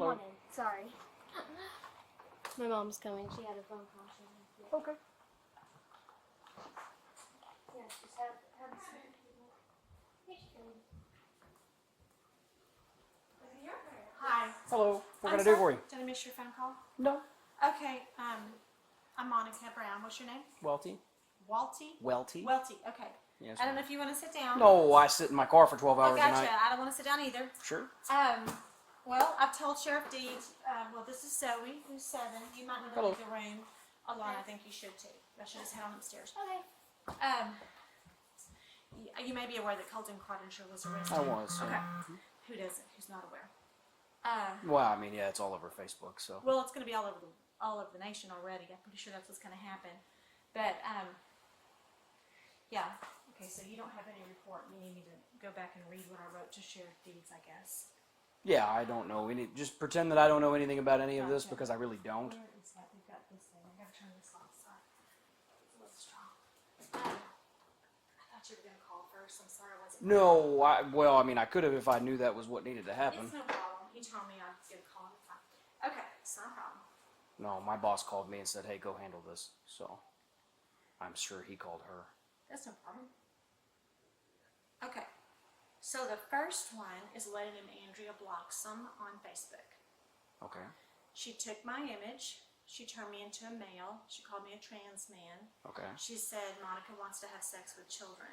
Come on in. Sorry. My mom's coming. She had a phone call. Okay. Yeah, just have a seat. Hi. Hello. What can I I'm do for you? Did I miss your phone call? No. Okay, I'm Monica Brown. What's your name? Welty. Walty? Welty. Welty, okay. Yes. I don't know if you want to sit down. No, I sit in my car for 12 I hours a gotcha. night. I don't want to sit down either. Sure. Well, I've told Sheriff Deeds, well, this is Zoe, who's 7. You might need to Hello. leave the room alone. I think you should too. I should just head on upstairs. Okay. You may be aware that Kolton Krottinger was arrested. I was. Okay. Yeah. Who doesn't? Who's not aware? Well, I mean, yeah, it's all over Facebook, so. Well, it's going to be all over the nation already. I'm pretty sure that's what's going to happen. But yeah. Okay, so you don't have any report. You need me to go back and read what I wrote to Sheriff Deeds, I guess. Yeah, I don't know any. Just pretend that I don't know anything about any of this Gotcha. because I really don't. Where is that? We've got this thing. I got to turn this off. Sorry. It's a little strong. I thought you were going to call first. I'm sorry I wasn't. No, well, I mean, I could have if I knew that was what needed to happen. It's no problem. You told me I'd get a call. It's fine. Okay, it's not a problem. No, my boss called me and said, "Hey, go handle this." So, I'm sure he called her. That's no problem. Okay, so the first one is a lady named Andrea Bloxham on Facebook. Okay. She took my image. She turned me into a male. She called me a trans man. Okay. She said Monica wants to have sex with children.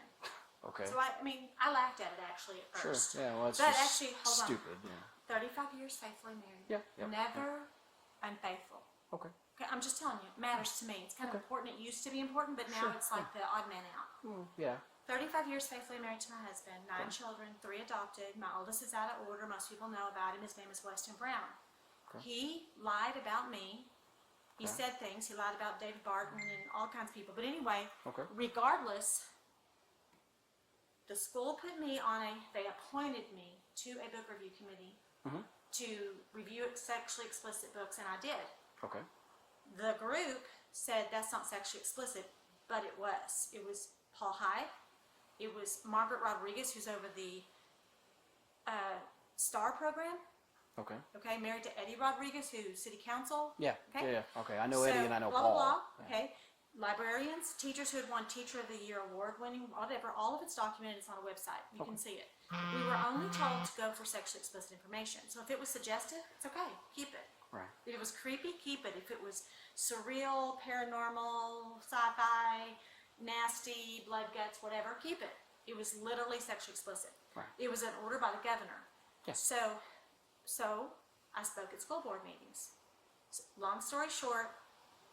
Okay. So I mean, I laughed at it actually at Sure. first. Yeah. Well, it's But just actually, hold on. stupid. Yeah. 35 years faithfully married. Yeah. Yep. Never unfaithful. Okay. Okay, I'm just telling you, it matters to me. It's kind of Okay. important. It used to be important, but now Sure, it's like the odd man out. Yeah. 35 years faithfully married to my husband, 9 children, 3 adopted. My oldest is out of order. Most people know about him. His name is Weston Brown. Okay. He lied about me. He Okay. said things. He lied about David Barton and all kinds of people. But anyway, Okay. regardless, the school put me on they appointed me to a book review committee to review sexually explicit books, and I did. Okay. The group said that's not sexually explicit, but it was. It was Paul Hyde. It was Margaret Rodriguez, who's over the STAR program. Okay. Okay, married to Eddie Rodriguez, who's city council. Yeah. Okay. Yeah. Okay. I know Eddie and I know blah, Paul. Blah, blah. Yeah. Okay. Librarians, teachers who had won Teacher of the Year award winning, whatever, all of it's documented. It's on a website. You can see it. We were only told to go for sexually explicit information. So if it was suggestive, it's okay. Keep it. Right. If it was creepy, keep it. If it was surreal, paranormal, sci-fi, nasty, blood guts, whatever, keep it. It was literally sexually explicit. Right. It was an order by the governor. Yeah. So I spoke at school board meetings. So, long story short,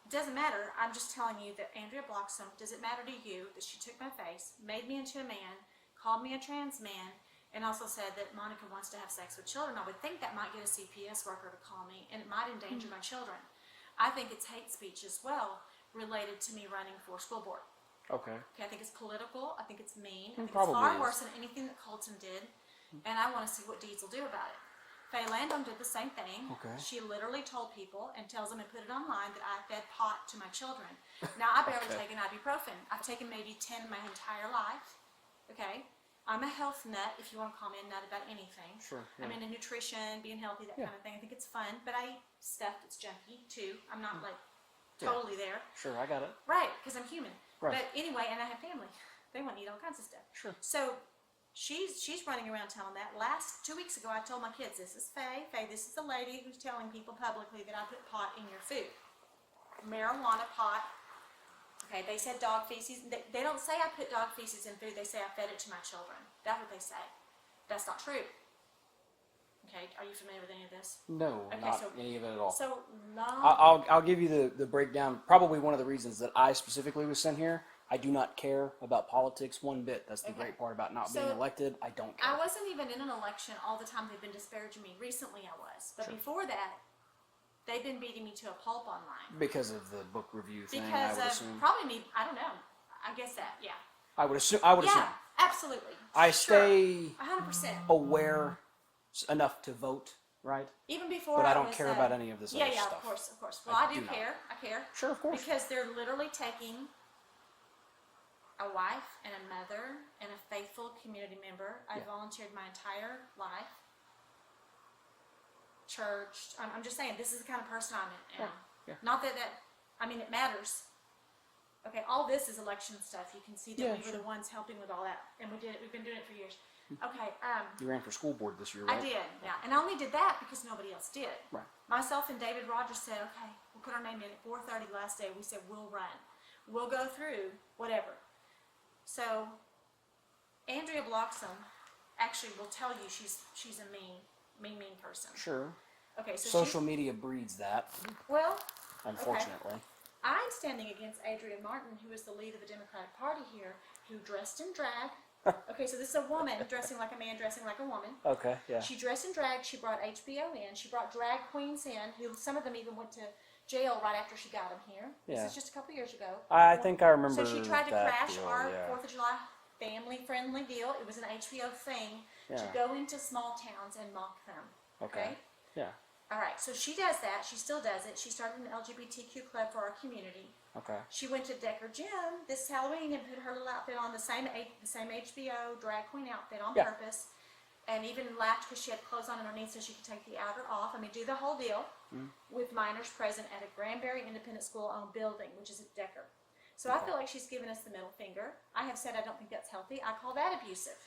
it doesn't matter. I'm just telling you that Andrea Bloxham, does it matter to you that she took my face, made me into a man, called me a trans man, and also said that Monica wants to have sex with children? I would think that might get a CPS worker to call me, and it might endanger my children. I think it's hate speech as well, related to me running for school board. Okay. Okay, I think it's political. I think it's mean. I think Probably it's far is. worse than anything that Kolton did, and I want to see what Deeds will do about it. Faye Landon did the same thing. Okay. She literally told people and tells them and put it online that I fed pot to my children. Now, I barely take an ibuprofen. I've taken maybe 10 in my entire life. Okay? I'm a health nut, if you want to call me a nut about anything. Sure. I'm into nutrition, being healthy, that kind of thing. I think it's fun, but I eat stuff that's junky too. I'm not like totally there. Sure. I got it. Right, because I'm human. Right. But anyway, and I have family. They want to eat all kinds of stuff. Sure. So she's running around telling that. 2 weeks ago, I told my kids, this is Faye. Faye, this is the lady who's telling people publicly that I put pot in your food. Marijuana, pot. Okay, they said dog feces. They don't say I put dog feces in food. They say I fed it to my children. That's what they say. That's not true. Okay, are you familiar with any of this? No, Okay, not so- any of it at all. So I'll give you the breakdown. Probably one of the reasons that I specifically was sent here. I do not care about politics one bit. That's the Okay. great part about not being So, elected. I don't care. I wasn't even in an election all the time they've been disparaging me. Recently I was. But before that, they've been beating me to a pulp online. Because of the book review thing, I Because would of assume. probably me, I don't know. I guess that, yeah. I would assume. Yeah, absolutely. I Sure. stay 100%. aware enough to vote, right? Even before But I I don't was, care about any of this yeah, other yeah, stuff. of course. Well, I I do do not. care. I care. Sure, of course. Because they're literally taking a wife and a mother and a faithful community member. I volunteered my entire life. church. I'm just saying, this is the kind of person I'm in. Yeah. Not that, I mean, it matters. Okay, all this is election stuff. You can see that we were the ones helping with all that. And we did it. We've been doing it for years. Okay. You ran for school board this year, right? I did, yeah. And I only did that because nobody else did. Right. Myself and David Rogers said, okay, we'll put our name in at 4:30 last day. We said, we'll run. We'll go through, whatever. So, Andrea Bloxham actually will tell you she's a mean person. Sure. Okay, so social media breeds that, well, unfortunately. okay. I'm standing against Adrian Martin, who is the lead of the Democratic Party here, who dressed in drag. Okay, so this is a woman dressing like a man, dressing like a woman. Okay, yeah. She dressed in drag. She brought HBO in. She brought drag queens in, who some of them even went to jail right after she got them here. Yeah. This is just a couple years ago. I think I remember. So she tried to that crash deal, our yeah. 4th of July family-friendly deal. It was an HBO thing to Yeah. go into small towns and mock them. Okay. Yeah. All right, so she does that. She still does it. She started an LGBTQ club for our community. Okay. She went to Decker Gym this Halloween and put her little outfit on, the same HBO drag queen outfit on purpose, and even laughed because she had clothes on underneath so she could take the outer off. I mean, do the whole deal with minors present at a Granbury Independent School-owned building, which is at Decker. So I feel like she's given us the middle finger. I have said I don't think that's healthy. I call that abusive.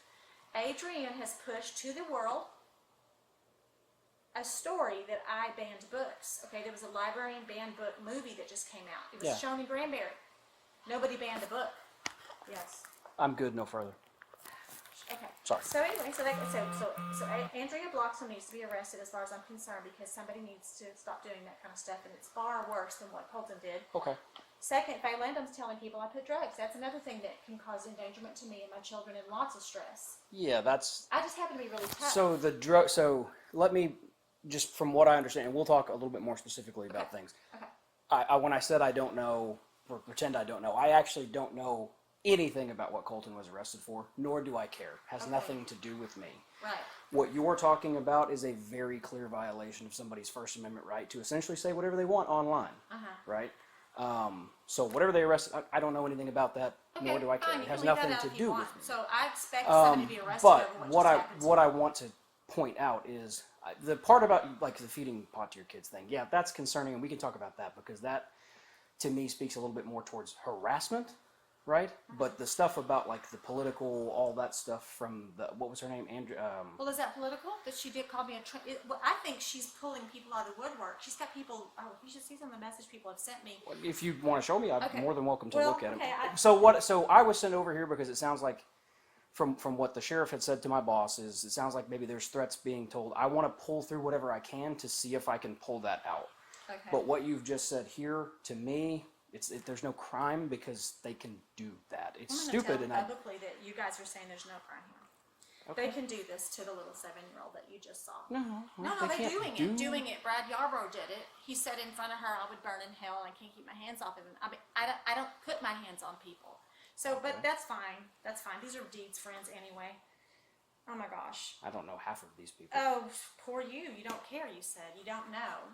Adrienne has pushed to the world a story that I banned books. Okay, there was a librarian banned book movie that just came out. It was shown in Granbury. Nobody banned the book. Yes. I'm good, no further. Okay. Sorry. So anyway, so Andrea Bloxham needs to be arrested as far as I'm concerned, because somebody needs to stop doing that kind of stuff, and it's far worse than what Kolton did. Okay. Second, Faye Landham's telling people I put drugs. That's another thing that can cause endangerment to me and my children and lots of stress. Yeah, that's. I just happen to be really tough. So the drug. So let me, just from what I understand, and we'll talk a little bit more specifically about things. Okay. I when I said I don't know, or pretend I don't know, I actually don't know anything about what Kolton was arrested for, nor do I care. Has nothing to do with me. Right. What you're talking about is a very clear violation of somebody's First Amendment right to essentially say whatever they want online. Right? So whatever they arrested, I don't know anything about that, nor do I care. Fine, It has nothing to do with me. So I expect somebody to be arrested But over what just happened to I me. want to point out is the part about like the feeding pot to your kids thing. Yeah, that's concerning, and we can talk about that because that, to me, speaks a little bit more towards harassment, right? But the stuff about like the political, all that stuff from the what was her name, Well, is that political? That she did call me well, I think she's pulling people out of the woodwork. She's got people. Oh, you should see some of the message people have sent me. If you want to show me, I'm Okay. more than welcome to Well, look at okay, them. So I was sent over here because it sounds like, from what the sheriff had said to my boss, is it sounds like maybe there's threats being told. I want to pull through whatever I can to see if I can pull that out. Okay. But what you've just said here, to me, there's no crime because they can do that. It's I'm stupid, gonna and tell publicly that you guys are saying there's no crime here. Okay. They can do this to the little 7-year-old that you just saw. No, They're can't doing it. Brad Yarbrough did it. He said in front of her, "I would burn in hell, and I can't keep my hands off him." I mean, I don't put my hands on people. So, but that's fine. That's fine. These are Deed's friends anyway. Oh my gosh. I don't know half of these people. Oh, poor you. You don't care, you said. You don't know.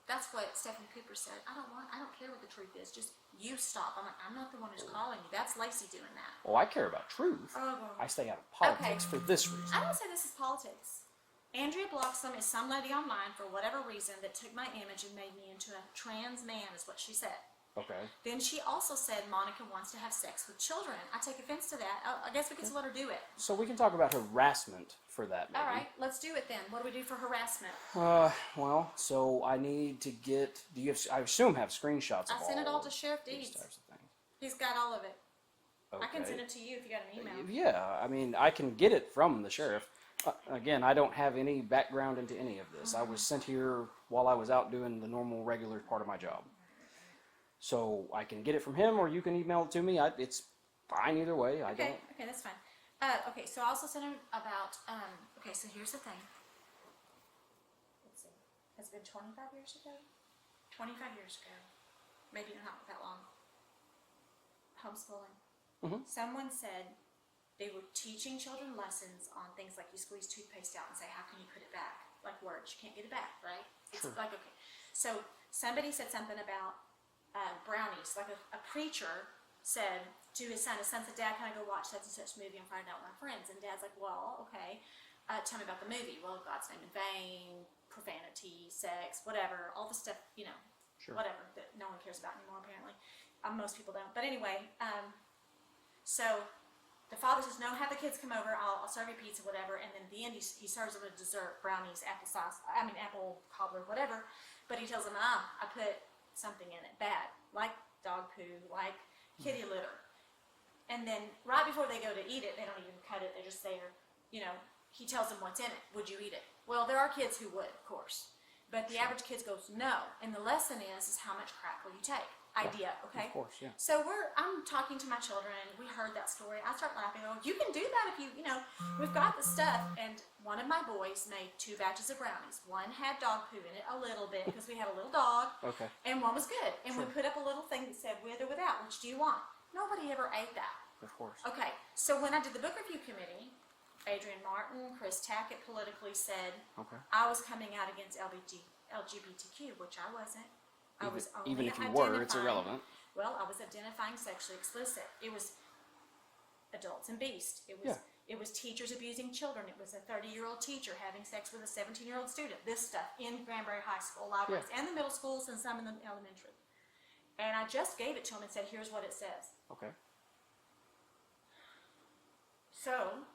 That's what Stephanie Cooper said. I don't care what the truth is. Just you stop. I'm not the one who's calling you. That's Lacey doing that. Well, I care about truth. Oh. I stay out of politics for this reason. I don't say this is politics. Andrea Bloxham is some lady online, for whatever reason, that took my image and made me into a trans man, is what she said. Okay. Then she also said Monica wants to have sex with children. I take offense to that. I guess we can let her do it. So we can talk about harassment for that, maybe. All right, let's do it then. What do we do for harassment? Well, so I need to get. Do you? I assume have screenshots of I sent it all to of Sheriff these Deeds. types of things. He's got all of it. Okay. I can send it to you if you got an email. Yeah, I mean, I can get it from the sheriff. Again, I don't have any background into any of this. I was sent here while I was out doing the normal, regular part of my job. So I can get it from him, or you can email it to me. It's fine either way. Okay, that's fine. Okay, so I also sent him about, okay, so here's the thing. Let's see. Has it been 25 years ago? 25 years ago. Maybe not that long. Homeschooling. Someone said they were teaching children lessons on things like you squeeze toothpaste out and say, how can you put it back? Like words, you can't get it back, right? It's like, okay. So somebody said something about brownies. Like a preacher said to his son said, Dad, can I go watch such and such movie and find out with my friends? And Dad's like, well, okay. tell me about the movie. Well, God's name in vain, profanity, sex, whatever, all the stuff, you know, whatever that no one cares about anymore apparently. Most people don't. But anyway, so the father says, no, have the kids come over, I'll serve you pizza, whatever, and then at the end he serves them a dessert, brownies, apple cobbler, whatever, but he tells them, I put something in it, bad, like dog poo, like kitty litter. And then right before they go to eat it, they don't even cut it, they're just there, you know, he tells them what's in it. Would you eat it? Well, there are kids who would, of course. But the average kid goes, no. And the lesson is how much crap will you take? Idea, okay? Of course, yeah. So I'm talking to my children. We heard that story. I start laughing. Oh, you can do that if you know, we've got the stuff. And one of my boys made 2 batches of brownies. One had dog poo in it a little bit because we had a little dog. Okay. And one was good. And we put up a little thing that said with or without. Which do you want? Nobody ever ate that. Of course. Okay. So when I did the book review committee, Adrian Martin, Chris Tackett politically said I was coming out against LGBTQ, which I wasn't. I was only even if you were, it's irrelevant. Well, I was identifying sexually explicit. It was adults and beast. It was teachers abusing children. It was a 30-year-old teacher having sex with a 17-year-old student. This stuff in Granbury High School libraries and the middle schools and some in the elementary. And I just gave it to him and said, here's what it says. Okay. So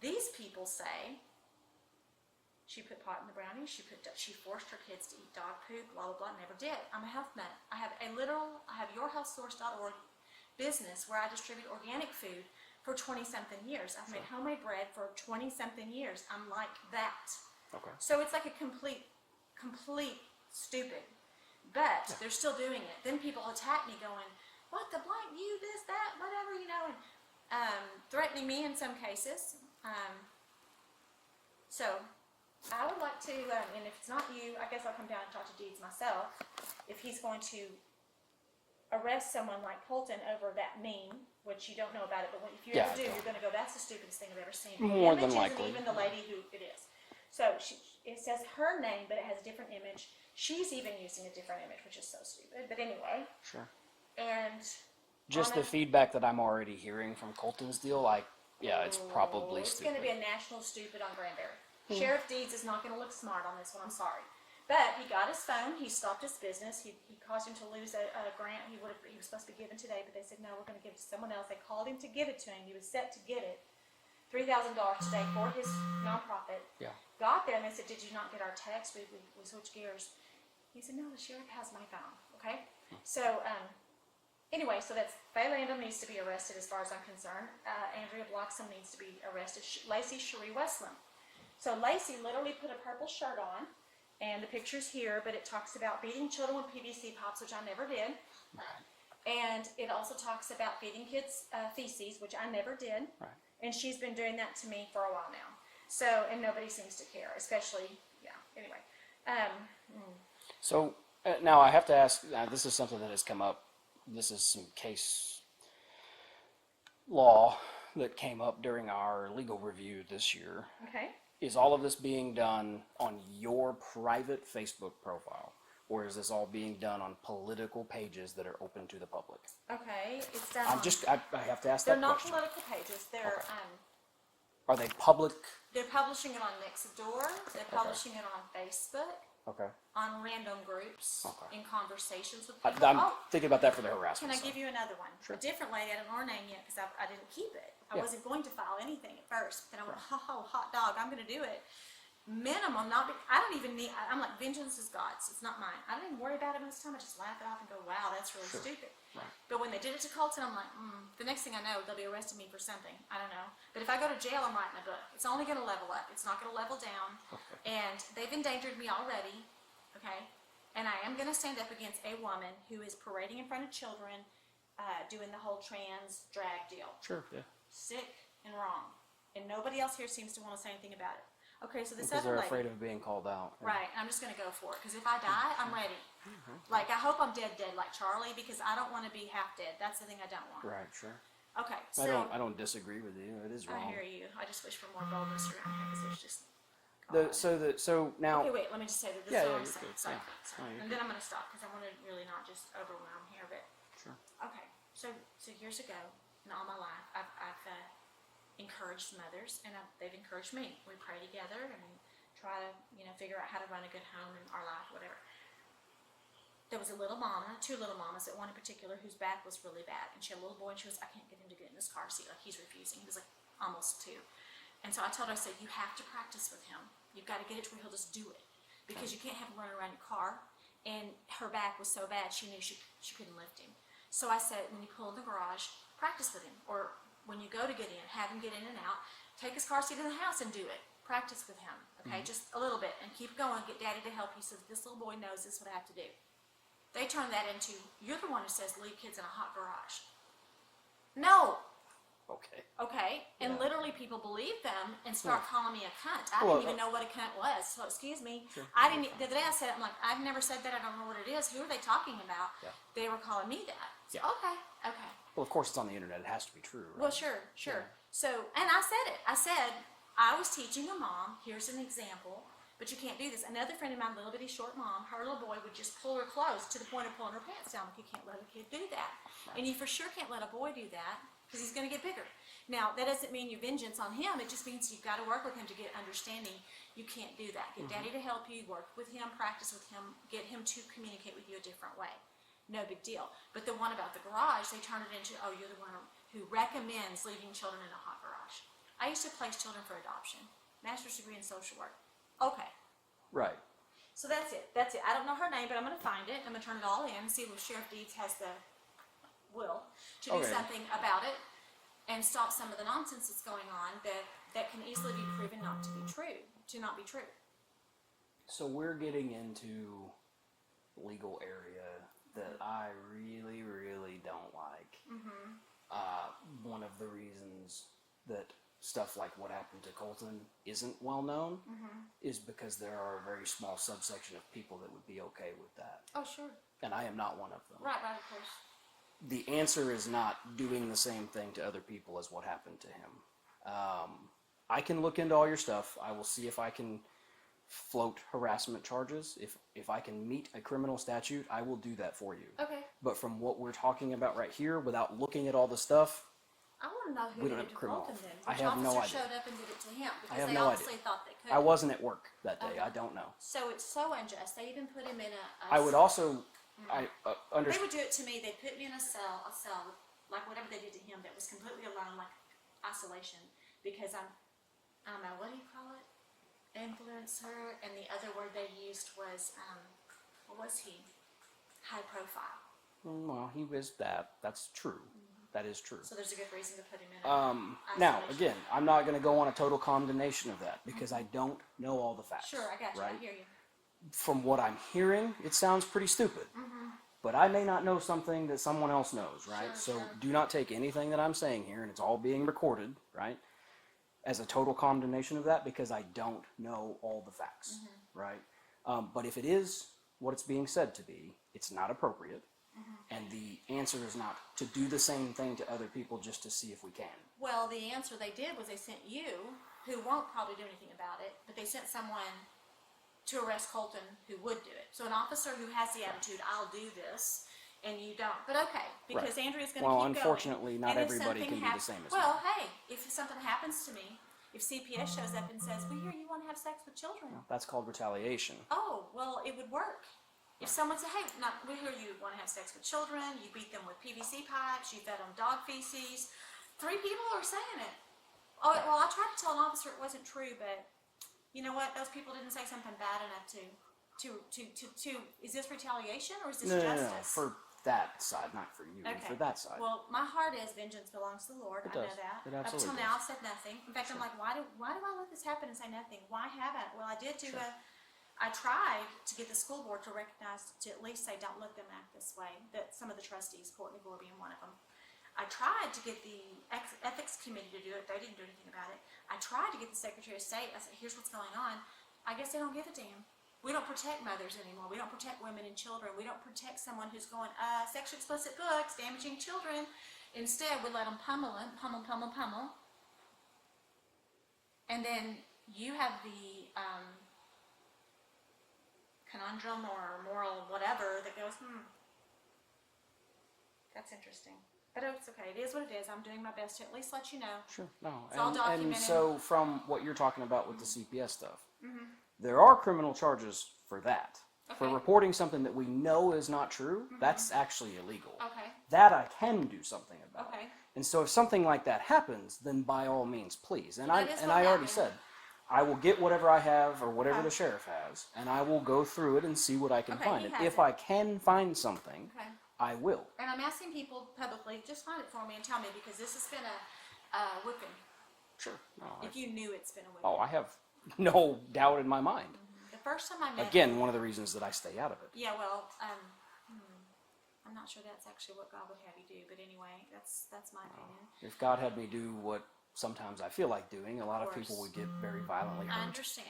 these people say she put pot in the brownie, she forced her kids to eat dog poop, blah, blah, blah, never did. I'm a health nut. I have yourhealthsource.org business where I distribute organic food for 20-something years. I've made homemade bread for 20-something years. I'm like that. Okay. So it's like a complete stupid. But they're still doing it. Then people attack me going, what the blank, you, this, that, whatever, you know, and threatening me in some cases. So I would like to, and if it's not you, I guess I'll come down and talk to Deeds myself, if he's going to arrest someone like Kolton over that meme, which you don't know about it, but if you ever do, you're going to go, that's the stupidest thing I've ever seen. More than image likely. Isn't even the lady who it is. So it says her name, but it has a different image. She's even using a different image, which is so stupid. But anyway. Sure. And just the feedback that I'm already hearing from Colton's deal, it's probably it's stupid. going to be a national stupid on Granbury. Sheriff Deeds is not going to look smart on this one. I'm sorry, but he got his phone. He stopped his business. He caused him to lose a grant he was supposed to be given today, but they said no, we're going to give it to someone else. They called him to give it to him. He was set to get it, $3,000 today for his nonprofit. Yeah. Got there and they said, did you not get our text? We switched gears. He said, no, the sheriff has my phone. Okay, so anyway, so that's Faye Landon needs to be arrested as far as I'm concerned. Andrea Bloxham needs to be arrested. Lacey Cherie Westlam. So Lacey literally put a purple shirt on, and the picture's here, but it talks about beating children with PVC pops, which I never did. Right. And it also talks about feeding kids feces, which I never did. Right. And she's been doing that to me for a while now. So, and nobody seems to care, especially, anyway. So now I have to ask, this is something that has come up. This is some case law that came up during our legal review this year. Okay. Is all of this being done on your private Facebook profile, or is this all being done on political pages that are open to the public? Okay, it's done. I have to ask They're that not question. political pages. They're Are they public? they're publishing it on Nextdoor. They're publishing it on Facebook. Okay. On random groups. Okay. In conversations with I'm people. thinking about that for the harassment. Can I give you another one? Sure. A different lady. I don't know her name yet because I didn't keep it. I wasn't going to file anything at first. But then I went, hot dog, I'm going to do it. Minimum, I don't even need, I'm like, vengeance is God's. It's not mine. I don't even worry about it most of the time. I just laugh it off and go, wow, that's really stupid. Right. But when they did it to Kolton, I'm like, the next thing I know, they'll be arresting me for something. I don't know. But if I go to jail, I'm writing a book. It's only going to level up. It's not going to level down. Okay. And they've endangered me already. Okay? And I am going to stand up against a woman who is parading in front of children, doing the whole trans drag deal. Sure, yeah. Sick and wrong. And nobody else here seems to want to say anything about it. Okay, so this Because other they're lady. afraid of being called out. Yeah. Right, I'm just going to go for it. Because if I die, I'm ready. Like, I hope I'm dead like Charlie, because I don't want to be half dead. That's the thing I don't want. Right, sure. Okay, so. I don't disagree with you. It is wrong. I hear you. I just wish for more boldness around here, because there's just. So now. Okay, wait, let me just say that this Yeah, is all I'm you're saying. good. Sorry. Yeah. Sorry. No, you're And then I'm going to stop, because I want to really not just overwhelm here, but. Sure. Okay, so years ago, in all my life, I've encouraged mothers, and they've encouraged me. We pray together and try to, figure out how to run a good home in our life, whatever. There was a little mama, 2 little mamas, one in particular, whose back was really bad. And she had a little boy, and she was, I can't get him to get in his car seat. Like, he's refusing. He was like almost 2. And so I told her, I said, you have to practice with him. You've got to get it to where he'll just do it. Because you can't have him running around your car. And her back was so bad, she knew she couldn't lift him. So I said, when you pull in the garage, practice with him. Or when you go to get in, have him get in and out. Take his car seat in the house and do it. Practice with him, okay? Just a little bit. And keep going. Get Daddy to help you so this little boy knows this is what I have to do. They turn that into, you're the one who says leave kids in a hot garage. No. Okay. And Yeah. literally people believe them and start calling me a cunt. I Well, didn't even know what a cunt was. So excuse me. Sure. I didn't. The other day I said it, I'm like, I've never said that. I don't know what it is. Who are they talking about? Yeah. They were calling me that. So, Yeah. Okay. Well, of course, it's on the internet. It has to be true, right? Well, sure. Yeah. So, and I said it. I said, I was teaching a mom. Here's an example. But you can't do this. Another friend of mine, little bitty short mom, her little boy would just pull her clothes to the point of pulling her pants down. Like, you can't let a kid do that. Right. And you for sure can't let a boy do that because he's going to get bigger. Now, that doesn't mean you vengeance on him. It just means you've got to work with him to get understanding. You can't do that. Get Daddy to help you, work with him, practice with him, get him to communicate with you a different way. No big deal. But the one about the garage, they turn it into, oh, you're the one who recommends leaving children in a hot garage. I used to place children for adoption. Master's degree in social work. Okay. Right. So that's it. I don't know her name, but I'm going to find it. I'm going to turn it all in and see if Sheriff Deeds has the will to do Okay. something about it and stop some of the nonsense that's going on that can easily be proven not to be true. So we're getting into legal area that I really, really don't like. One of the reasons that stuff like what happened to Kolton isn't well known is because there are a very small subsection of people that would be okay with that. Oh, sure. And I am not one of them. Right, of course. The answer is not doing the same thing to other people as what happened to him. I can look into all your stuff. I will see if I can float harassment charges. If I can meet a criminal statute, I will do that for you. Okay. But from what we're talking about right here, without looking at all the stuff, I want to know who We did don't it to have criminal. Kolton then. I Which have no officer idea. showed up and did it to him? Because have they no obviously idea. thought they could. I wasn't at work that day. Okay. I don't know. So it's so unjust. They even put him in I would also, I They understand. would do it to me. They'd put me in a cell, like whatever they did to him that was completely alone, like isolation, because I don't know, what do you call it? Influencer, and the other word they used was, what was he? High profile. Well, he was that. That's true. That is true. So there's a good reason to put him in Now, isolation. again, I'm not going to go on a total condemnation of that because I don't know all the facts. Sure, I got you. Right? I hear you. From what I'm hearing, it sounds pretty stupid. But I may not know something that someone else knows, right? Sure, So sure. do not take anything that I'm saying here, and it's all being recorded, right, as a total condemnation of that because I don't know all the facts, right? But if it is what it's being said to be, it's not appropriate. And the answer is not to do the same thing to other people just to see if we can. Well, the answer they did was they sent you, who won't probably do anything about it, but they sent someone to arrest Kolton who would do it. So an officer who has the attitude, I'll do this, and you don't. But okay, because Andrea's going to Well, keep going. unfortunately, not And if everybody something can be the same as well, me. hey, if something happens to me, if CPS shows up and says, we hear you want to have sex with children. That's called retaliation. Oh, well, it would work. If someone said, hey, we hear you want to have sex with children, you beat them with PVC pipes, you fed them dog feces, 3 people are saying it. Oh, well, I tried to tell an officer it wasn't true, but you know what? Those people didn't say something bad enough to is this retaliation or is this No, justice? for that side, not for you, Okay. for that side. Well, my heart is vengeance belongs to the Lord. It I know does. that. It Up absolutely till now, does. I've said nothing. In fact, I'm like, why do I let this happen and say nothing? Why haven't? Well, I did do I tried to get the school board to recognize, to at least say, don't let them act this way. That some of the trustees, Courtney Gore being one of them. I tried to get the ethics committee to do it. They didn't do anything about it. I tried to get the Secretary of State. I said, here's what's going on. I guess they don't give a damn. We don't protect mothers anymore. We don't protect women and children. We don't protect someone who's going, sexually explicit books, damaging children. Instead, we let them pummel. And then you have the conundrum or moral whatever that goes, that's interesting. But it's okay. It is what it is. I'm doing my best to at least let you know. Sure. No. It's all And documented. so from what you're talking about with the CPS stuff, there are criminal charges for that. For Okay. reporting something that we know is not true, that's actually illegal. Okay. That I can do something about. Okay. And so if something like that happens, then by all means, please. And Well, that is what I already happened. said, I will get whatever I have or whatever Okay. the sheriff has, and I will go through it and see what I can Okay, find. he And has if it. I can find something, Okay. I will. And I'm asking people publicly, just find it for me and tell me, because this has been a whipping. Sure. No, If you knew it's been a whipping. oh, I have no doubt in my mind. The first time I met Again, one of the reasons that I stay out of it. Yeah, well, I'm not sure that's actually what God would have you do, but anyway, that's my opinion. If God had me do what sometimes I feel like doing, a lot of people would get very violently I hurt. understand.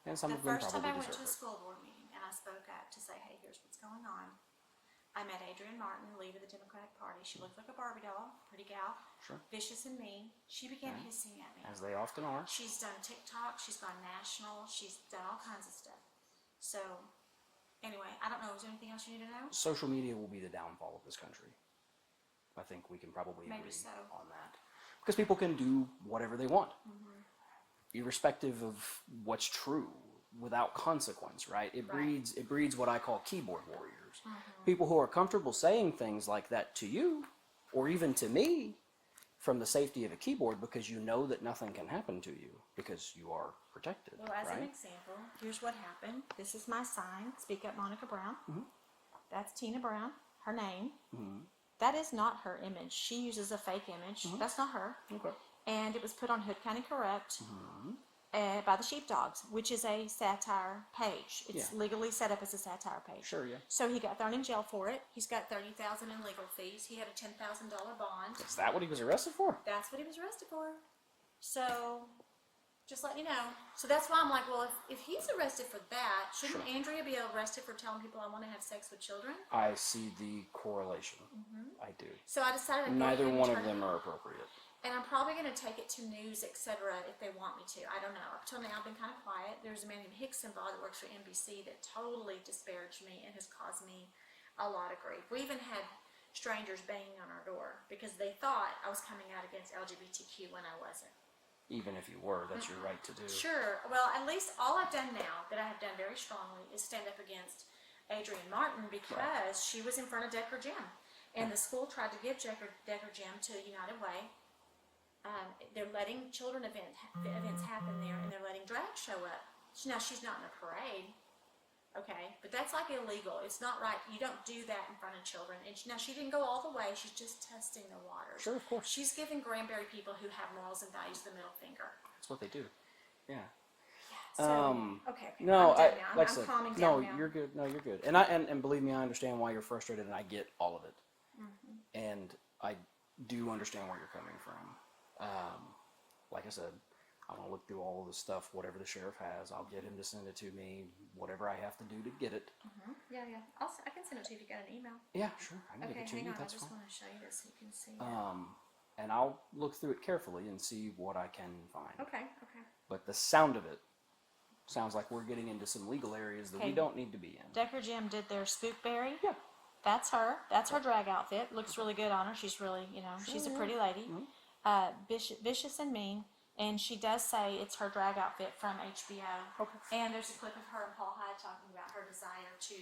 And some The of them first time I probably went to a deserve it. school board meeting and I spoke up to say, hey, here's what's going on. I met Adrienne Martin, leader of the Democratic Party. She looked like a Barbie doll, pretty gal, Sure. vicious and mean. She began hissing at me. As they often are. She's done TikTok, she's gone national, she's done all kinds of stuff. So, anyway, I don't know, is there anything else you need to know? Social media will be the downfall of this country. I think we can probably Maybe agree so. on that. Because people can do whatever they want, irrespective of what's true, without consequence, right? It breeds what I call keyboard warriors. People who are comfortable saying things like that to you, or even to me, from the safety of a keyboard, because you know that nothing can happen to you, because you are protected, Well, as right? an example, here's what happened. This is my sign, Speak Up Monica Brown. That's Tina Brown, her name. That is not her image. She uses a fake image. That's not her. Okay. And it was put on Hood County Correct by the Sheepdogs, which is a satire page. It's legally set up as a satire page. Sure, yeah. So he got thrown in jail for it. He's got $30,000 in legal fees. He had a $10,000 bond. Is that what he was arrested for? That's what he was arrested for. So, just let you know. So that's why I'm like, well, if he's arrested for that, shouldn't Andrea be arrested for telling people I want to have sex with children? I see the correlation. I do. So I decided to go Neither ahead and one of turn- them are appropriate. And I'm probably going to take it to news, etc., if they want me to. I don't know. Up till now, I've been kind of quiet. There's a man named Hicksonbaugh that works for NBC that totally disparaged me and has caused me a lot of grief. We even had strangers banging on our door because they thought I was coming out against LGBTQ when I wasn't. Even if you were, that's your right to do. Sure. Well, at least all I've done now, that I have done very strongly, is stand up against Adrienne Martin because she was in front of Decker Gym. And the school tried to give Decker Gym to United Way. They're letting children events happen there, and they're letting drag show up. Now, she's not in a parade, okay? But that's like illegal. It's not right. You don't do that in front of children. And now, she didn't go all the way. She's just testing the waters. Sure, of course. She's giving Granbury people who have morals and values the middle finger. That's what they do. Yeah. So, okay. No, I'm done now. like I I'm said, calming no, down now. you're good. No, you're good. And believe me, I understand why you're frustrated, and I get all of it. And I do understand where you're coming from. Like I said, I'm gonna look through all of the stuff, whatever the sheriff has. I'll get him to send it to me, whatever I have to do to get it. Yeah. I can send it to you if you got an email. Yeah, sure. I can Okay, give it to hang you. on. I That's just fine. want to show you this so you can see that. And I'll look through it carefully and see what I can find. Okay. But the sound of it sounds like we're getting into some legal areas that we Okay. don't need to be in. Decker Jim did their Spookberry. Yeah. That's her. That's her drag outfit. Looks really good on her. She's really, she's a pretty lady. Vicious and mean. And she does say it's her drag outfit from HBO. Okay. And there's a clip of her and Paul Hyde talking about her desire to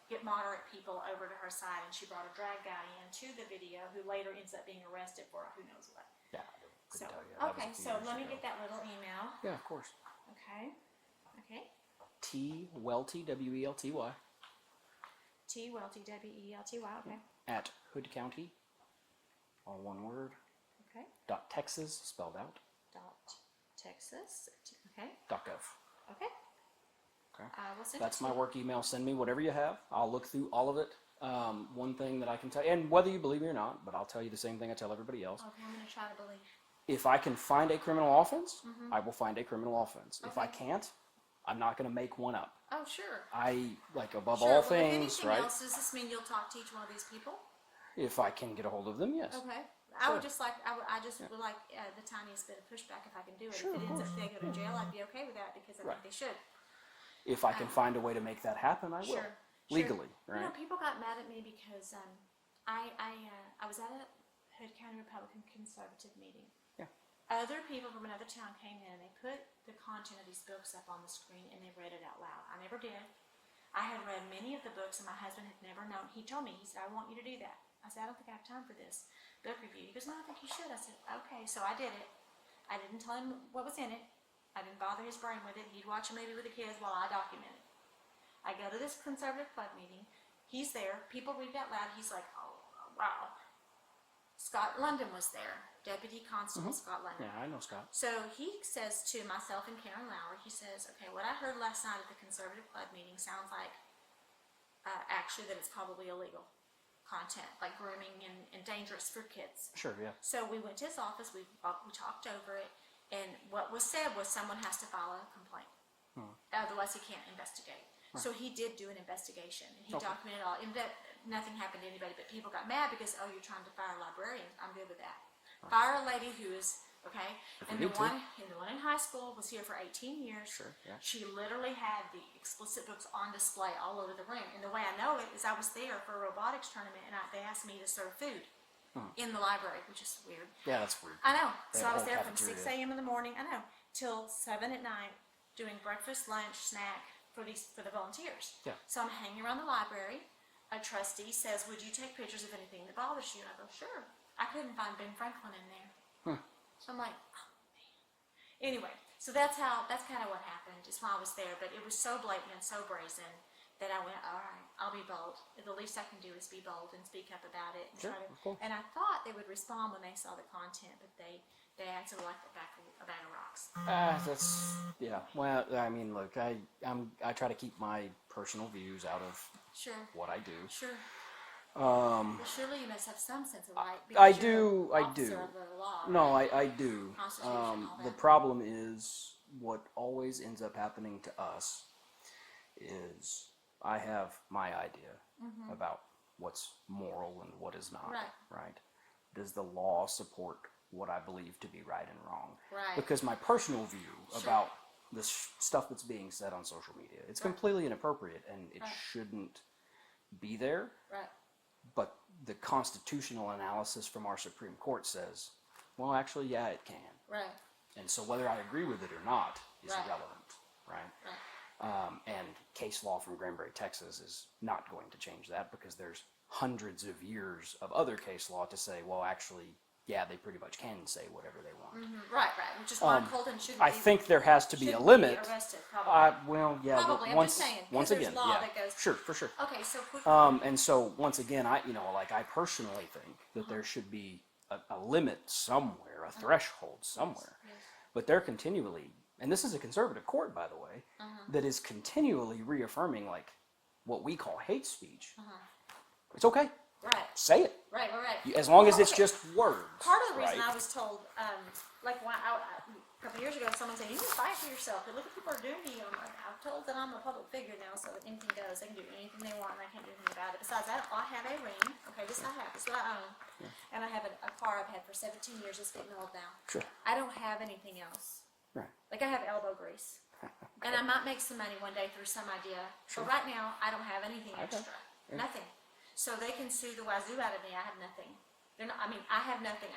get moderate people over to her side. And she brought a drag guy into the video who later ends up being arrested for who knows what. Yeah. So, Couldn't tell you. That was okay, a few so years let me ago. get that little email. Yeah, of course. Okay. T Welty, W-E-L-T-Y, T Welty, W-E-L-T-Y. Okay. at Hood County, all one word, Okay. .Texas, spelled out, Texas. Okay. .gov. Okay. Okay. I will send That's it to my you. work email. Send me whatever you have. I'll look through all of it. One thing that I can tell you, and whether you believe me or not, but I'll tell you the same thing I tell everybody else. Okay, I'm going to try to believe. If I can find a criminal offense, I will find a criminal offense. If I Okay. can't, I'm not going to make one up. Oh, sure. I, like, above Sure. all Well, things, if anything right? else, does this mean you'll talk to each one of these people? If I can get a hold of them, yes. Okay. I would Sure. just like, I just would like the tiniest bit of pushback if I can do it. Sure, if it of ends up course. they go to jail, I'd be okay with that because I Right. think they should. If I can find a way to make that happen, I will. Sure. Legally, You know, right? people got mad at me because I was at a Hood County Republican Conservative meeting. Yeah. Other people from another town came in and they put the content of these books up on the screen and they read it out loud. I never did. I had read many of the books and my husband had never known. He told me, he said, I want you to do that. I said, I don't think I have time for this book review. He goes, no, I think you should. I said, okay. So I did it. I didn't tell him what was in it. I didn't bother his brain with it. He'd watch a movie with the kids while I documented. I go to this conservative club meeting. He's there. People read it out loud. He's like, oh, wow. Scott London was there. Deputy Constable Scott London. Yeah, I know Scott. So he says to myself and Karen Lauer, he says, okay, what I heard last night at the conservative club meeting sounds like actually that it's probably illegal content, like grooming and dangerous for kids. Sure, yeah. So we went to his office, we talked over it, and what was said was someone has to file a complaint. Otherwise he can't investigate. So he did do an investigation, and he documented all. And nothing happened to anybody, but people got mad because, oh, you're trying to fire librarians. I'm good with that. Fire a lady who is, okay, and the one in high school was here for 18 years. Sure, yeah. She literally had the explicit books on display all over the room. And the way I know it is I was there for a robotics tournament, and they asked me to serve food in the library, which is weird. Yeah, that's weird. I know. They So I have a was whole there from 6 cafeteria. a.m. in the morning, I know, till 7 at night, doing breakfast, lunch, snack for the volunteers. Yeah. So I'm hanging around the library. A trustee says, would you take pictures of anything that bothers you? And I go, sure. I couldn't find Ben Franklin in there. So I'm like, oh, man. Anyway, so that's kind of what happened. Is why I was there. But it was so blatant and so brazen that I went, all right, I'll be bold. The least I can do is be bold and speak up about it. And Sure, try to, of course. and I thought they would respond when they saw the content, but they answered like a bag of rocks. Yeah. Well, I mean, look, I try to keep my personal views out of Sure. what I do. Sure. Well, surely you must have some sense of right. I because you're do. an I do. officer of the law, No, right? I do. Constitution, all The that. problem is what always ends up happening to us is I have my idea about what's moral and what is not. Right. Does the law support what I believe to be right and wrong? Right. Because my personal view about the stuff that's being said on social media, it's completely inappropriate and it shouldn't be there. Right. But the constitutional analysis from our Supreme Court says, well, actually, yeah, it can. Right. And so whether I agree with it or not is Right. irrelevant, right? Right. And case law from Granbury, Texas is not going to change that because there's hundreds of years of other case law to say, well, actually, yeah, they pretty much can say whatever they want. Right. Which is why Kolton shouldn't I be, think there has to be a shouldn't limit. Be arrested, probably. Well, yeah, Probably, but I'm once, just saying, 'cause once there's again, law yeah, that goes- sure, for sure. Okay, so quick. And so once again, I personally think that there should be a limit somewhere, a threshold somewhere. Yes. But they're continually, and this is a conservative court, by the way, that is continually reaffirming like what we call hate speech. It's okay, Right. say it, Right. as long as it's Okay. just words. Part of the reason right? I was told, like when a couple years ago, someone said, "You can fight for yourself." But look what people are doing to you. I'm told that I'm a public figure now, so that anything goes. They can do anything they want, and I can't do anything about it. Besides, I have a ring. Okay, this I have. This is what I own, and I have a car I've had for 17 years. It's getting old now. Sure. I don't have anything else. Right. Like I have elbow grease, and I might make some money one day through some idea. Sure. But right now, I don't have anything Okay. extra. Yeah. Nothing. So they can sue the wazoo out of me. I have nothing. They're not. I mean, I have nothing.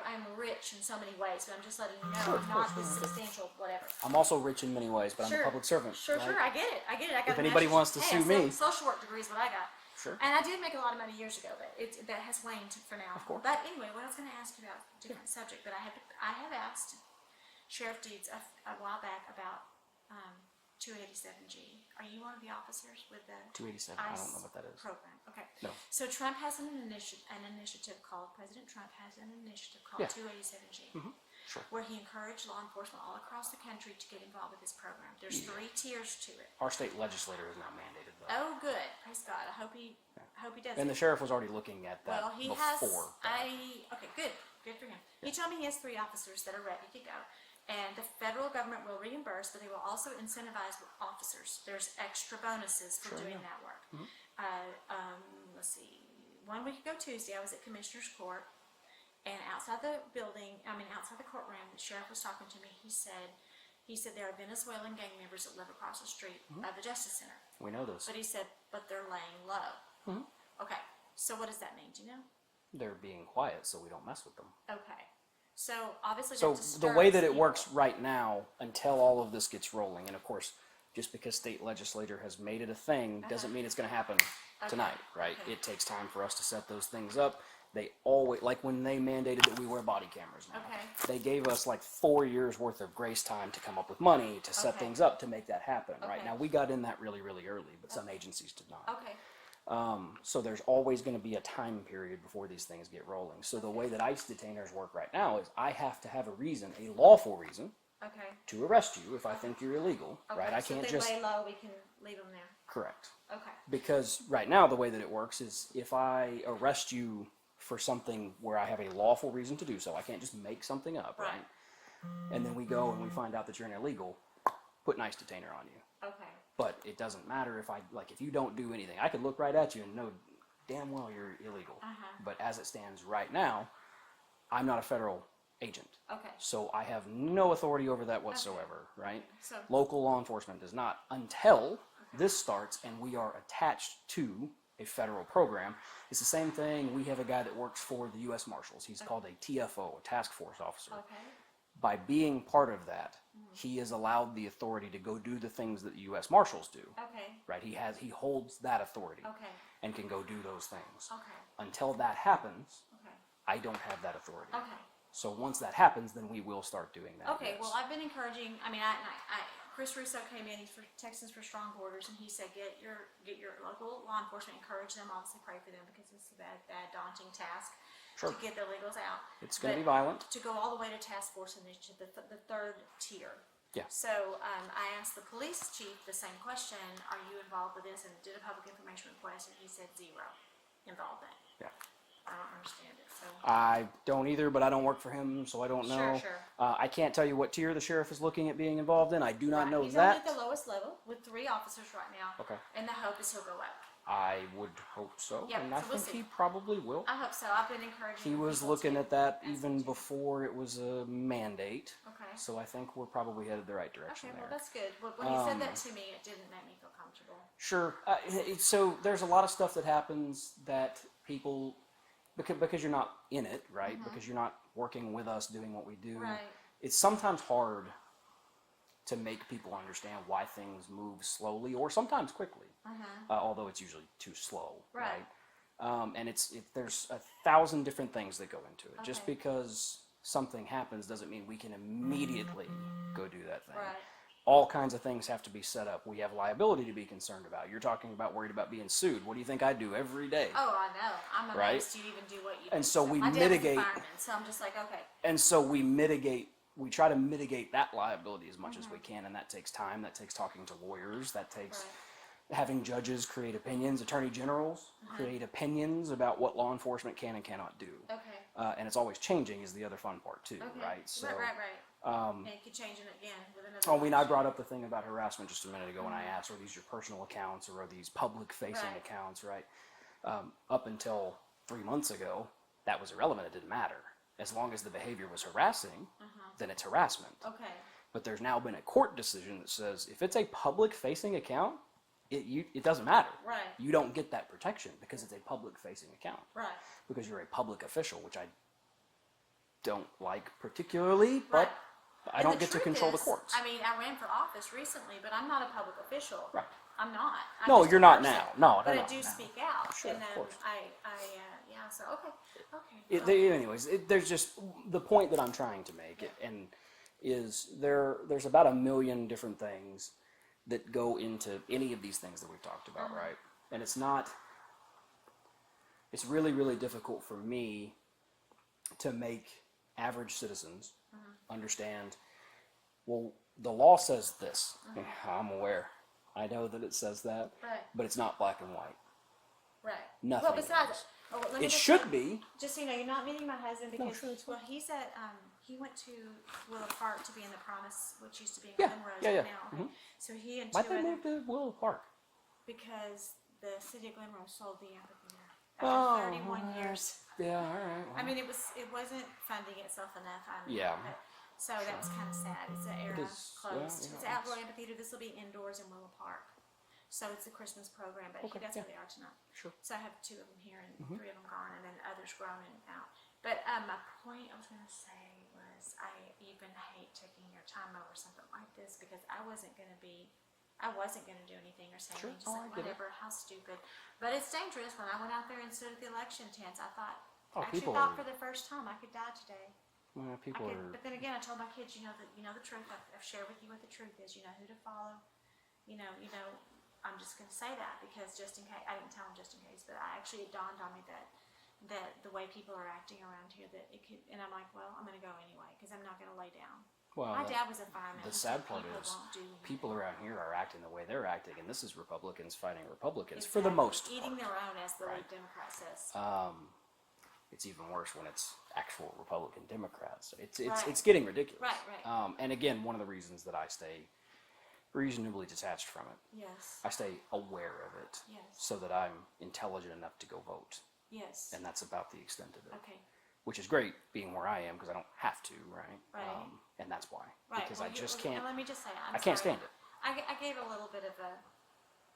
I'm rich in so many ways, but I'm just letting you know Sure, I'm not this substantial whatever. I'm also rich in many ways, but I'm a public servant. Sure, right? sure. I get it. I got If a anybody master's- wants to hey, sue me. social work degree is what I got. Sure. And I did make a lot of money years ago, but that has waned for now. Of course. But anyway, what I was going to ask you about a different subject, but I have asked Sheriff Deeds a while back about 287G. Are you one of the officers with the 287. I don't ICE know what that is. program? Okay. No. So Trump has an initiative called, President Trump has an initiative called Yeah. 287G. Sure. Where he encouraged law enforcement all across the country to get involved with this program. There's 3 tiers to it. Our state legislator is not mandated though. Oh, good. Praise God. I hope he does And it. the sheriff was already looking at that Well, he before. has. that. Okay, good. Good for him. He told me he has 3 officers that are ready to go. And the federal government will reimburse, but they will also incentivize officers. There's extra bonuses for doing that work. Let's see. 1 week ago Tuesday, I was at Commissioner's Court, and outside the courtroom, the sheriff was talking to me. He said there are Venezuelan gang members that live across the street of the Justice Center. We know this. But he said, but they're laying low. Okay. So what does that mean? Do you know? They're being quiet, so we don't mess with them. Okay. So obviously So that the way that it disturbs works people. right now, until all of this gets rolling, and of course, just because state legislature has made it a thing, doesn't mean it's going to happen tonight, right? Okay. It takes time for us to set those things up. They always, like when they mandated that we wear body cameras now, Okay. they gave us like 4 years worth of grace time to come up with money to set Okay. things up to make that happen, right? Okay. Now, we got in that really, really early, but some agencies did not. Okay. So there's always going to be a time period before these things get rolling. So the way that ICE detainers work right now is I have to have a reason, a lawful reason, Okay. to arrest you if I think you're illegal, Okay. right? I So can't if they just lay low, we can leave them there. correct. Okay. Because right now the way that it works is if I arrest you for something where I have a lawful reason to do so, I can't just make something up, right? Right. And then we go and we find out that you're an illegal, put an ICE detainer on you. Okay. But it doesn't matter if if you don't do anything. I could look right at you and know damn well you're illegal. But as it stands right now, I'm not a federal agent. Okay. So I have no authority over that whatsoever, right? So Local law enforcement does not until this starts and we are attached to a federal program. It's the same thing. We have a guy that works for the U.S. Marshals. He's called a TFO, a task force officer. okay. By being part of that, he is allowed the authority to go do the things that the U.S. Marshals do, Okay. right? He holds that authority Okay. and can go do those things. Okay. Until that happens, Okay. I don't have that authority. Okay. So once that happens, then we will start doing that. Okay. yes. Well, I've been encouraging. I mean, Chris Russo came in. He's for Texans for Strong Borders, and he said, get your local law enforcement, encourage them, obviously pray for them because it's a bad, daunting task Sure. to get the illegals out. It's going to But be violent. to go all the way to task force initiative, the third tier. Yeah. So I asked the police chief the same question: are you involved with this? And did a public information request, and he said 0 involvement. Yeah. I don't understand it. So I don't either, but I don't work for him, so I don't know. Sure. I can't tell you what tier the sheriff is looking at being involved in. I do not Right. know He's that. only at the lowest level with 3 officers right now. Okay. And the hope is he'll go up. I would hope so, Yeah, and I so we'll think see. he probably will. I hope so. I've been encouraging. He was people looking to at that ask even him to. before it was a mandate. Okay. So I think we're probably headed the right direction Okay. Well, there. that's good. When he said that to me, it didn't make me feel comfortable. Sure. So there's a lot of stuff that happens that people, because you're not in it, right? Because you're not working with us doing what we do. Right. It's sometimes hard to make people understand why things move slowly or sometimes quickly, although it's usually too slow, Right. And there's 1,000 different things that go into it. Just Okay. because something happens doesn't mean we can immediately go do that thing. Right. All kinds of things have to be set up. We have liability to be concerned about. You're talking about worried about being sued. What do you think I do every day? Oh, I know. I'm Right. amazed you even do what you do. And so we my dad mitigate- was a fireman, so I'm just like, okay. And so we try to mitigate that liability as much as we can, and that takes time. That takes talking to lawyers. That takes having judges create opinions, attorney generals create opinions about what law enforcement can and cannot do. Okay. And it's always changing is the other fun part too, Okay. right? So, right. And it could change it again with another. I mean, I brought up the thing about harassment just a minute ago when I asked, are these your personal accounts or are these public-facing Right. accounts, right? Up until 3 months ago, that was irrelevant. It didn't matter. As long as the behavior was harassing, then it's harassment. Okay. But there's now been a court decision that says if it's a public-facing account, it doesn't matter. Right. You don't get that protection because it's a public-facing account. Right. Because you're a public official, which I don't like particularly, but Right. I And don't the get to truth control the is, courts. I mean, I ran for office recently, but I'm not a public official. Right. I'm not. I'm No, just a you're not person. now. No, But no, I no, do no. speak out. Sure, and of course. yeah. So okay. Anyways, there's just the point that I'm trying to make, and is there's about 1 million different things that go into any of these things that we've talked about, right? And it's really, really difficult for me to make average citizens understand, well, the law says this. I'm aware. I know that it says that, Right. but it's not black and white. Right. Nothing Well, besides, is. let me It just- should be. Just so you know, you're not meeting my husband because sure, it's fine. he's at he went to Willow Park to be in the Promise, which used to be in Yeah, Glenrose yeah, right yeah. now. So he and Why'd two they other move to Willow Park? because the city of Glenrose sold the amphitheater Oh, after 31 years. Yeah, all right. I mean, it wasn't funding itself enough. I mean, Yeah. but- so that was kind of sad. It's an era is, closed. yeah, It's yeah, an outdoor amphitheater. This will be indoors in Willow Park. So it's a Christmas program, but Okay, that's yeah. where they are tonight. Sure. So I have 2 of them here and 3 of them gone, and then others grown and out. But my point I was going to say was I even hate taking your time over something like this because I wasn't going to do anything or say Sure. anything, just Oh, I like get it. whatever, how stupid. But it's dangerous. When I went out there and stood at the election tents, I thought, Oh, actually people thought are- for the first time I could die today. People are. But then again, I told my kids, you know the truth. I've shared with you what the truth is. You know who to follow. You know. I'm just going to say that because just in case I didn't tell them just in case, but it dawned on me that the way people are acting around here that it could, and I'm like, well, I'm going to go anyway because I'm not going to lay down. Well, My dad was a fireman. the He sad said part people is won't do anything. people around here are acting the way they're acting, and this is Republicans fighting Republicans for the most eating part. their own, as the Right. Democrat says. It's even worse when it's actual Republican Democrats. It's Right. getting ridiculous. Right. And again, one of the reasons that I stay reasonably detached from it, Yes. I stay aware of it, Yes. so that I'm intelligent enough to go vote, Yes. and that's about the extent of it. Okay. Which is great, being where I am, because I don't have to, right? Right. And that's why, Right. because well, I just and can't. let me just say, I can't stand it. I gave a little bit of a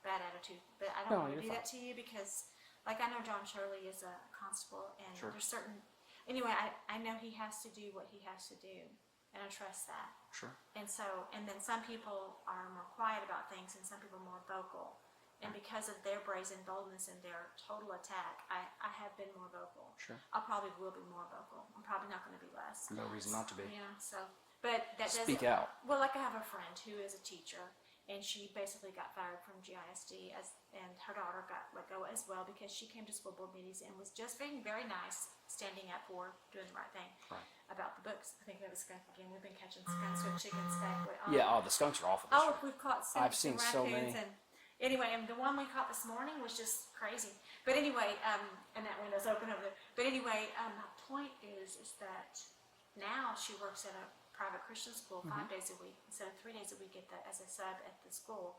bad attitude, but I No, don't want to you're do fine. that to you because, like, I know John Shirley is a constable, and Sure. there's certain. Anyway, I know he has to do what he has to do, and I trust that. Sure. And so, and then some people are more quiet about things, and some people are more vocal. And because of their brazen boldness and their total attack, I have been more vocal. Sure. I probably will be more vocal. I'm probably not going to be less. No reason not to be. Yeah. So, but that doesn't. Speak out. Well, like I have a friend who is a teacher, and she basically got fired from GISD, and her daughter got let go as well because she came to school board meetings and was just being very nice, standing up for doing the right thing Right. about the books. I think that was skunk again. We've been catching skunks with chicken speck. Yeah. Oh, the skunks are awful. This Oh, year. we've caught I've skunks seen and so raccoons many. and anyway, and the one we caught this morning was just crazy. But anyway, and that window's open over there. But anyway, my point is that now she works at a private Christian school 5 days a week instead of 3 days a week as a sub at the school,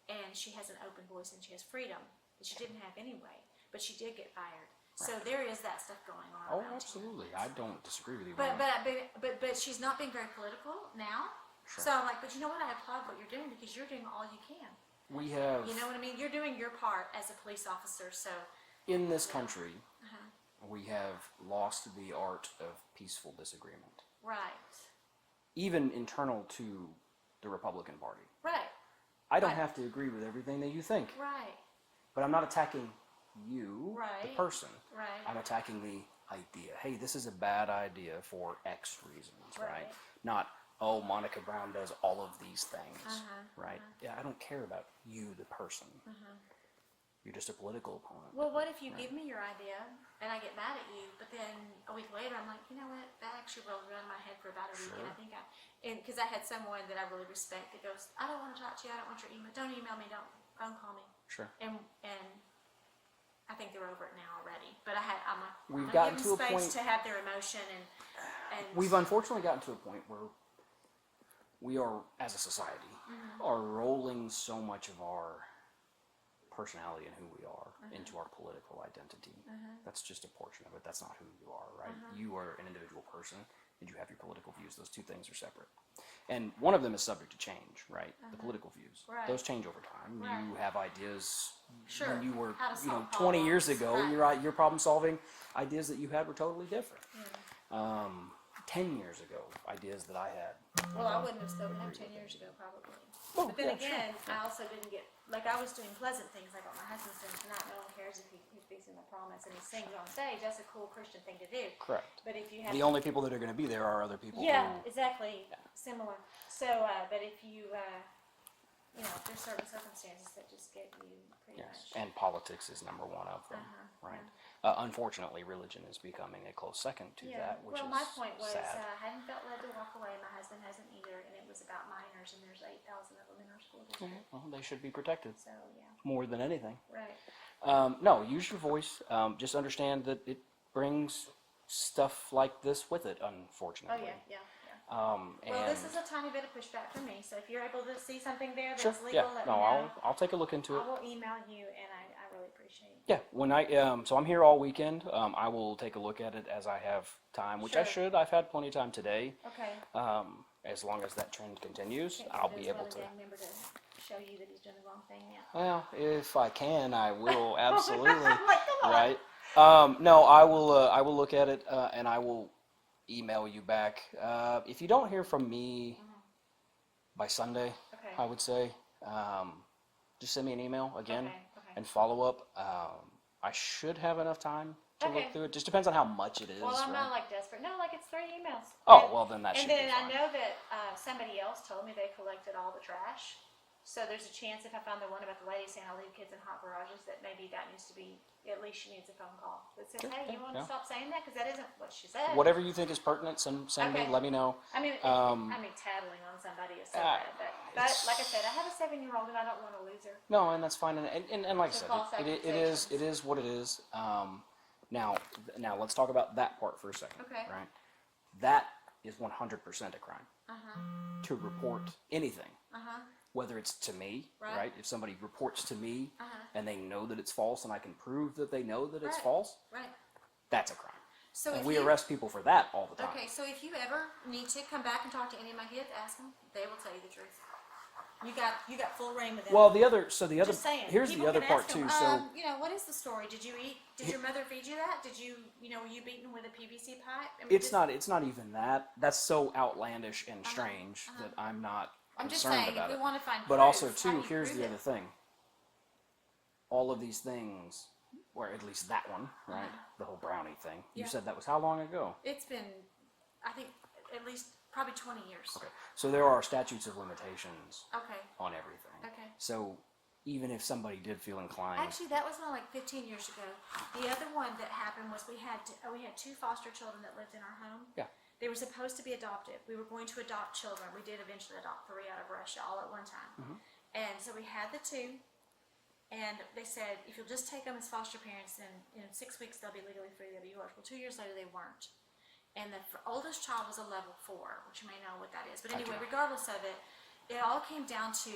and she has an open voice and she has freedom that she didn't have anyway. But she did get fired, so there is that stuff going on. Oh, around absolutely. here. I don't disagree with you. But on that. but she's not being very political now. Sure. So I'm like, but you know what? I applaud what you're doing because you're doing all you can. We have You know what I mean? You're doing your part as a police officer, so in this country, Uh-huh. we have lost the art of peaceful disagreement, right, even internal to the Republican Party. right, I don't Right. have to agree with everything that you think, right, but I'm not attacking you, the Right. person. right, I'm attacking the idea. Hey, this is a bad idea for X reasons, right? Right. Not, oh, Monica Brown does all of these things, Uh-huh, right? Yeah, I don't care about you, the person. You're just a political opponent. Well, what if you give me your idea and I get mad at you, but then a week later I'm like, you know what? That actually rolled around my head for about a week, and I think because I had someone that I really respect that goes, I don't want to talk to you. I don't want your email. Don't email me. Don't phone call me. Sure. And I think they're over it now already. But I'm like, We've I'm gotten gonna to give a them space point- to have their emotion and We've unfortunately gotten to a point where we are, as a society, are rolling so much of our personality and who we are into our political identity. That's just a portion of it. That's not who you are, right? You are an individual person and you have your political views. Those two things are separate. And one of them is subject to change, right? The political views. Right. Those change over time. Right. You have ideas Sure. when you were, How to solve 20 years problems. ago, Right. your problem solving ideas that you had were totally different. 10 years ago, ideas that I had. Well, I wouldn't have spoken up 10 years ago, probably. Oh, But then yeah, again, I also didn't get, like, I was doing pleasant things, like what my husband's doing tonight. No one cares if he's fixing the promise and he sings on stage. That's a cool Christian thing to do. Correct. But if you have. The only people that are going to be there are other people Yeah, who... exactly. Similar. So, but if you, there's certain circumstances that just get you pretty Yes, much. and politics is number one of them, right? Unfortunately, religion is becoming a close second to that, which well, is my point was, sad. I hadn't felt led to walk away. My husband hasn't either, and it was about minors, and there's 8,000 of them in our school district. Well, they should be protected So, yeah, more than anything. right. No, use your voice. Just understand that it brings stuff like this with it, Oh, unfortunately. yeah. And Well, this is a tiny bit of pushback from me, so if you're able to see something there that's sure, legal, yeah. let No, me know. I'll take a look into it. I will email you, and I really appreciate it. Yeah, when so I'm here all weekend. I will take a look at it as I have time, which I Sure. should. I've had plenty of time today. Okay. As long as that trend continues, Can't I'll get be this other other to. gang member to show you that he's doing the wrong thing yet? Well, if I can, I will absolutely. I'm like, come on. Right? No, I will. I will look at it, and I will email you back. If you don't hear from me by Sunday, Okay. I would say, just send me an email again Okay. and follow up. I should have enough time to Okay. look through it. Just depends on how much it is. Well, I'm right? not like desperate. No, like it's 3 emails. Oh, well then that And should then be fine. I know that somebody else told me they collected all the trash. So there's a chance if I found the one about the lady saying I leave kids in hot garages that maybe that needs to be, at least she needs a phone call that says, Sure, hey, you want to yeah. stop saying that? Because that isn't what she said. Whatever you think is pertinent, send me. Okay. Let me know. I mean, tattling on somebody is so bad. But like I said, I have a 7-year-old and I don't want to lose her. No, and that's fine. And like I So said, false it accusations. is what it is. Now let's talk about that part for a second. Okay. Right. That is 100% a crime. To report anything. Whether it's to me, right? If somebody reports to me and they know that it's false and I can prove that they know that it's false, that's a crime. So and if we you, arrest people for that all the time. Okay, so if you ever need to come back and talk to any of my kids, ask them. They will tell you the truth. You got full reign with them. Well, Just saying, here's the other part too. So what is the story? Did you eat? Did your mother feed you that? Did you, were you beaten with a PVC pipe? I mean, it's not even that. That's so outlandish and strange that I'm not I'm just concerned saying, about if it. we want to find But proof, also how do too, you here's prove the it? other thing. All of these things, or at least that one, right? The whole brownie thing. You said that was how long ago? It's been, I think, at least probably 20 years. Okay. So there are statutes of limitations Okay. on everything. Okay. So even if somebody did feel inclined, Actually, that was only like 15 years ago. The other one that happened was we had 2 foster children that lived in our home. Yeah. They were supposed to be adopted. We were going to adopt children. We did eventually adopt 3 out of Russia all at one time. And so we had the 2. And they said, if you'll just take them as foster parents, then in 6 weeks they'll be legally free, they'll be yours. Well, 2 years later they weren't. And the oldest child was a level 4, which you may know what that is. But anyway, regardless of it, it all came down to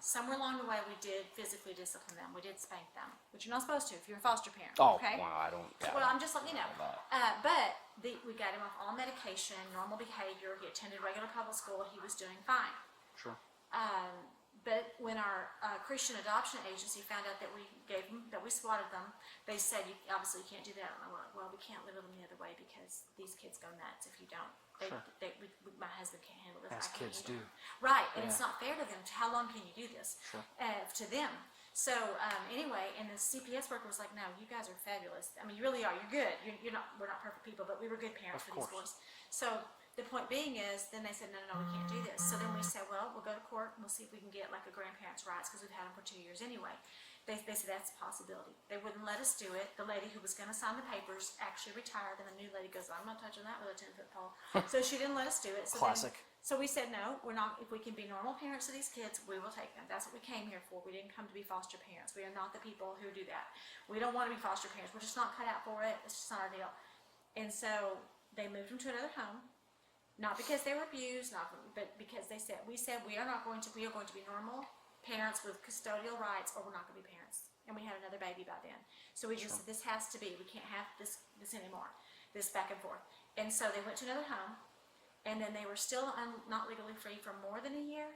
somewhere along the way we did physically discipline them. We did spank them, which you're not supposed to if you're a foster parent. oh, okay? well, I don't. Yeah, Well, I'm just letting you know. that. We got him off all medication, normal behavior. He attended regular public school. He was doing fine. Sure. But when our Christian adoption agency found out that we swatted them, they said, obviously you can't do that. And I'm like, well, we can't live with them the other way because these kids go nuts if you don't. My husband can't handle this. As kids do. Right, and it's not fair to them. How long can you do this? Sure. To them. So anyway, and the CPS worker was like, no, you guys are fabulous. I mean, you really are. You're good. You're not. We're not perfect people, but we were good parents for these boys. So the point being is, then they said, no, we can't do this. So then we said, well, we'll go to court and we'll see if we can get like a grandparents' rights because we've had them for 2 years anyway. They said that's a possibility. They wouldn't let us do it. The lady who was going to sign the papers actually retired, and the new lady goes, I'm not touching that with a 10-foot pole. So she didn't let us do it. So Classic. So we said, no, we're not. If we can be normal parents to these kids, we will take them. That's what we came here for. We didn't come to be foster parents. We are not the people who do that. We don't want to be foster parents. We're just not cut out for it. It's just not our deal. And so they moved them to another home. Not because they were abused, but because we said we are going to be normal parents with custodial rights, or we're not going to be parents. And we had another baby by then. So we just said, this has to be. We can't have this anymore. This back and forth. And so they went to another home, and then they were still not legally free for more than a year.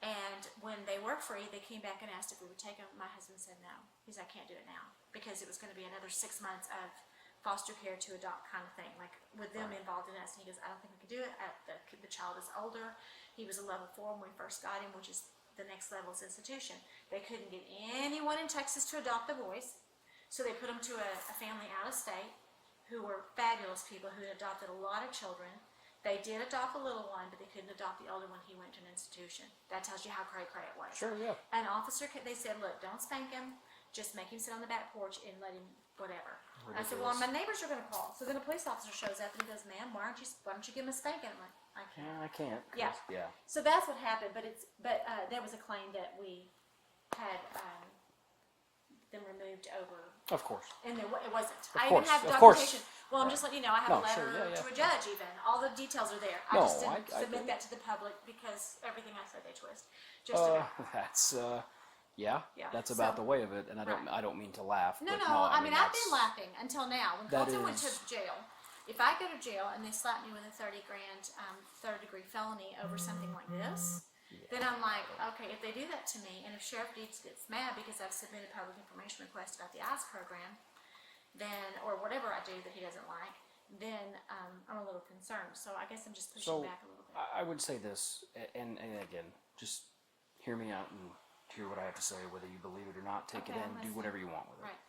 And when they were free, they came back and asked if we would take them. My husband said no. He said, I can't do it now, because it was going to be another 6 months of foster care to adopt kind of thing, like with them involved in us. And he goes, I don't think we can do it. The child is older. He was a level 4 when we first got him, which is the next level's institution. They couldn't get anyone in Texas to adopt the boys, so they put them to a family out of state who were fabulous people who had adopted a lot of children. They did adopt the little one, but they couldn't adopt the older one. He went to an institution. That tells you how cray-cray it was. Sure, yeah. An officer, they said, look, don't spank him. Just make him sit on the back porch and let him whatever. Ridiculous. I said, well, my neighbors are going to call. So then a police officer shows up and he goes, ma'am, why don't you give him a spanking? I'm like, I can't. Yeah, I can't. Yeah. Yeah. So that's what happened, but there was a claim that we had them removed over. Of course. And it wasn't. Of I course, even have of course. documentation. Well, I'm just letting you know, I have a No, letter sure, yeah. to a judge even. All the details are there. I No, just didn't I submit get that to the public because everything I said they twist. Just about. That's Yeah, that's about so- the way of it, and I don't mean to laugh. No, but I mean, I've that's- been laughing until now. When that Kolton went to is- jail, if I go to jail and they slap me with a $30,000 third-degree felony over something like this, then I'm like, okay, if they do that to me, and if Sheriff Deeds gets mad because I've submitted public information request about the ICE program, then, or whatever I do that he doesn't like, then I'm a little concerned. So I guess I'm just pushing back a little bit. I would say this, and again, just hear me out and hear what I have to say, whether you believe it or not, take it in, do whatever you want with it. Right.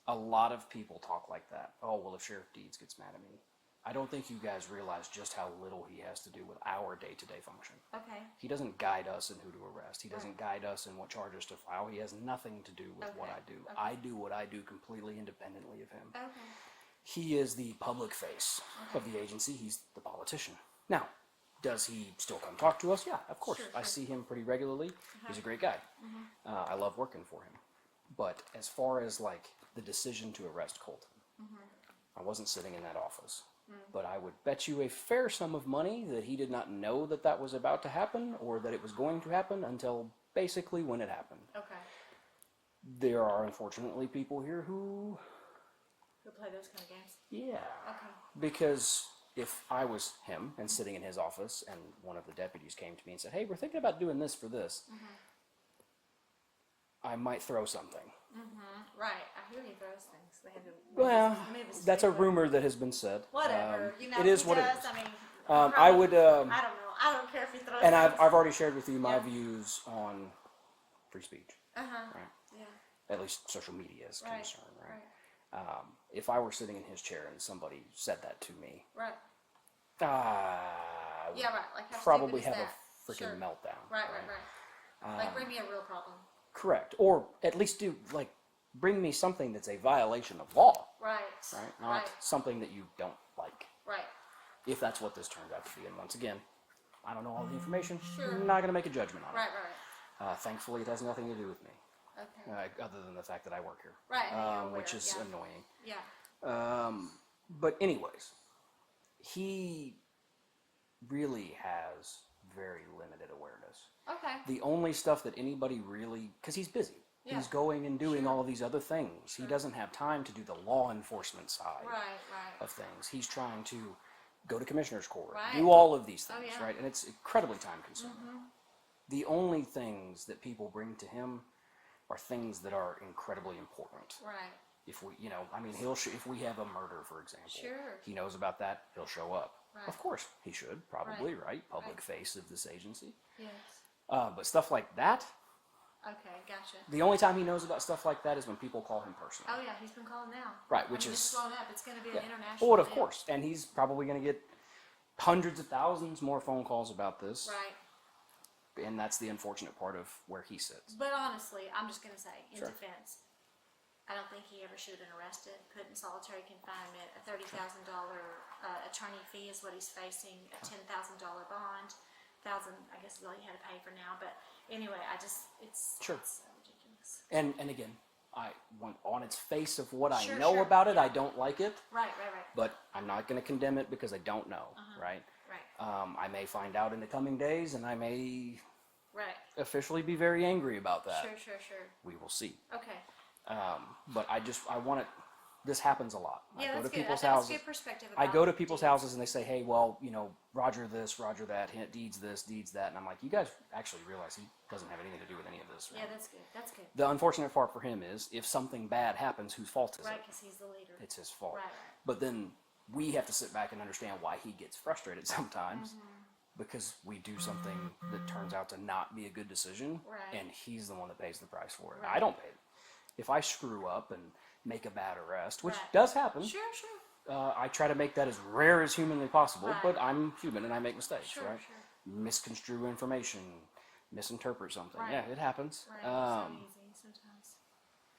A lot of people talk like that. Oh, well, if Sheriff Deeds gets mad at me. I don't think you guys realize just how little he has to do with our day-to-day function. Okay. He doesn't guide us in who to arrest. He doesn't guide us in what charges to file. He has nothing to do with what I do. Okay. I do what I do completely independently of him. Okay. He is the public face of the agency. He's the politician. Now, does he still come talk to us? Yeah, of course. Sure, I sure. see him pretty regularly. He's a great guy. I love working for him. But as far as like the decision to arrest Kolton, I wasn't sitting in that office. But I would bet you a fair sum of money that he did not know that that was about to happen or that it was going to happen until basically when it happened. Okay. There are unfortunately people here who play those kind of games. yeah. Okay. Because if I was him and sitting in his office and one of the deputies came to me and said, hey, we're thinking about doing this for this, I might throw something. Right. I hear he throws things. They have to Well, move his that's a stick, rumor that has been said. Whatever. You know, it is he what does. it is. I mean, I probably- would, I don't know. I don't care if he throws and things. I've already shared with you my Yeah. views on free speech, right? Yeah. At least social media is Right. concerned, right? If I were sitting in his chair and somebody said that to me, Right. I would Yeah, right. Like how probably stupid have is a that? freaking Sure. meltdown. Right. Like bring me a real problem. Correct. Or at least bring me something that's a violation of law, Right. right? Not something that you don't like. Right. If that's what this turns out to be. And once again, I don't know all the information. Sure. I'm not going to make a judgment on Right. it. Thankfully, it has nothing to do with me, Okay. other than the fact that I work here, Right. and you're aware, which is yeah. annoying. Yeah. But anyways, he really has very limited awareness. Okay. The only stuff that anybody really, because he's busy. Yeah. He's going and doing Sure. all of these other things. He doesn't have time to do the law enforcement side Right. of things. He's trying to go to commissioner's court, Right. do all of these Oh, things, yeah. right? And it's incredibly time consuming. The only things that people bring to him are things that are incredibly important. Right. If we, I mean, if we have a murder, for example, Sure. he knows about that, he'll show up. Right. Of course, he should, probably, right? Public face of this agency. Yes. But stuff like that, Okay. Gotcha. the only time he knows about stuff like that is when people call him personally. Oh yeah, he's been calling now. Right, which It's is- blown up. It's going to be an international. Well, of deal. course. And he's probably going to get hundreds of thousands more phone calls about this. Right. And that's the unfortunate part of where he sits. But honestly, I'm just going to say, in Sure. defense, I don't think he ever should have been arrested, put in solitary confinement. A $30,000 attorney fee is what he's facing. A $10,000 bond. I guess is all you had to pay for now. But anyway, it's Sure. it's so ridiculous. And again, on its face of what I Sure, know sure, about it, yeah. I don't like it. Right. But I'm not going to condemn it because I don't know, right? Right. I may find out in the coming days, and I may Right. officially be very angry about that. Sure. We will see. Okay. But I want it. This happens a lot. Yeah, I go that's to good. people's That's houses. good perspective. I about go to people's deeds. houses and they say, "Hey, well, Roger this, Roger that, Deeds this, Deeds that," and I'm like, "You guys actually realize he doesn't have anything to do with any of this, right?" Yeah, that's good. That's good. The unfortunate part for him is if something bad happens, whose fault is Right, it? because he's the leader. It's his fault. Right. But then we have to sit back and understand why he gets frustrated sometimes because we do something that turns out to not be a good decision, Right. and he's the one that pays the price for it. Right. I don't pay it. If I screw up and make a bad arrest, which Right. does happen, Sure. I try to make that as rare as humanly possible, Right. but I'm human and I make mistakes, Sure. right? Misconstrue information, misinterpret something. Right. Yeah, it happens. Right. So easy sometimes.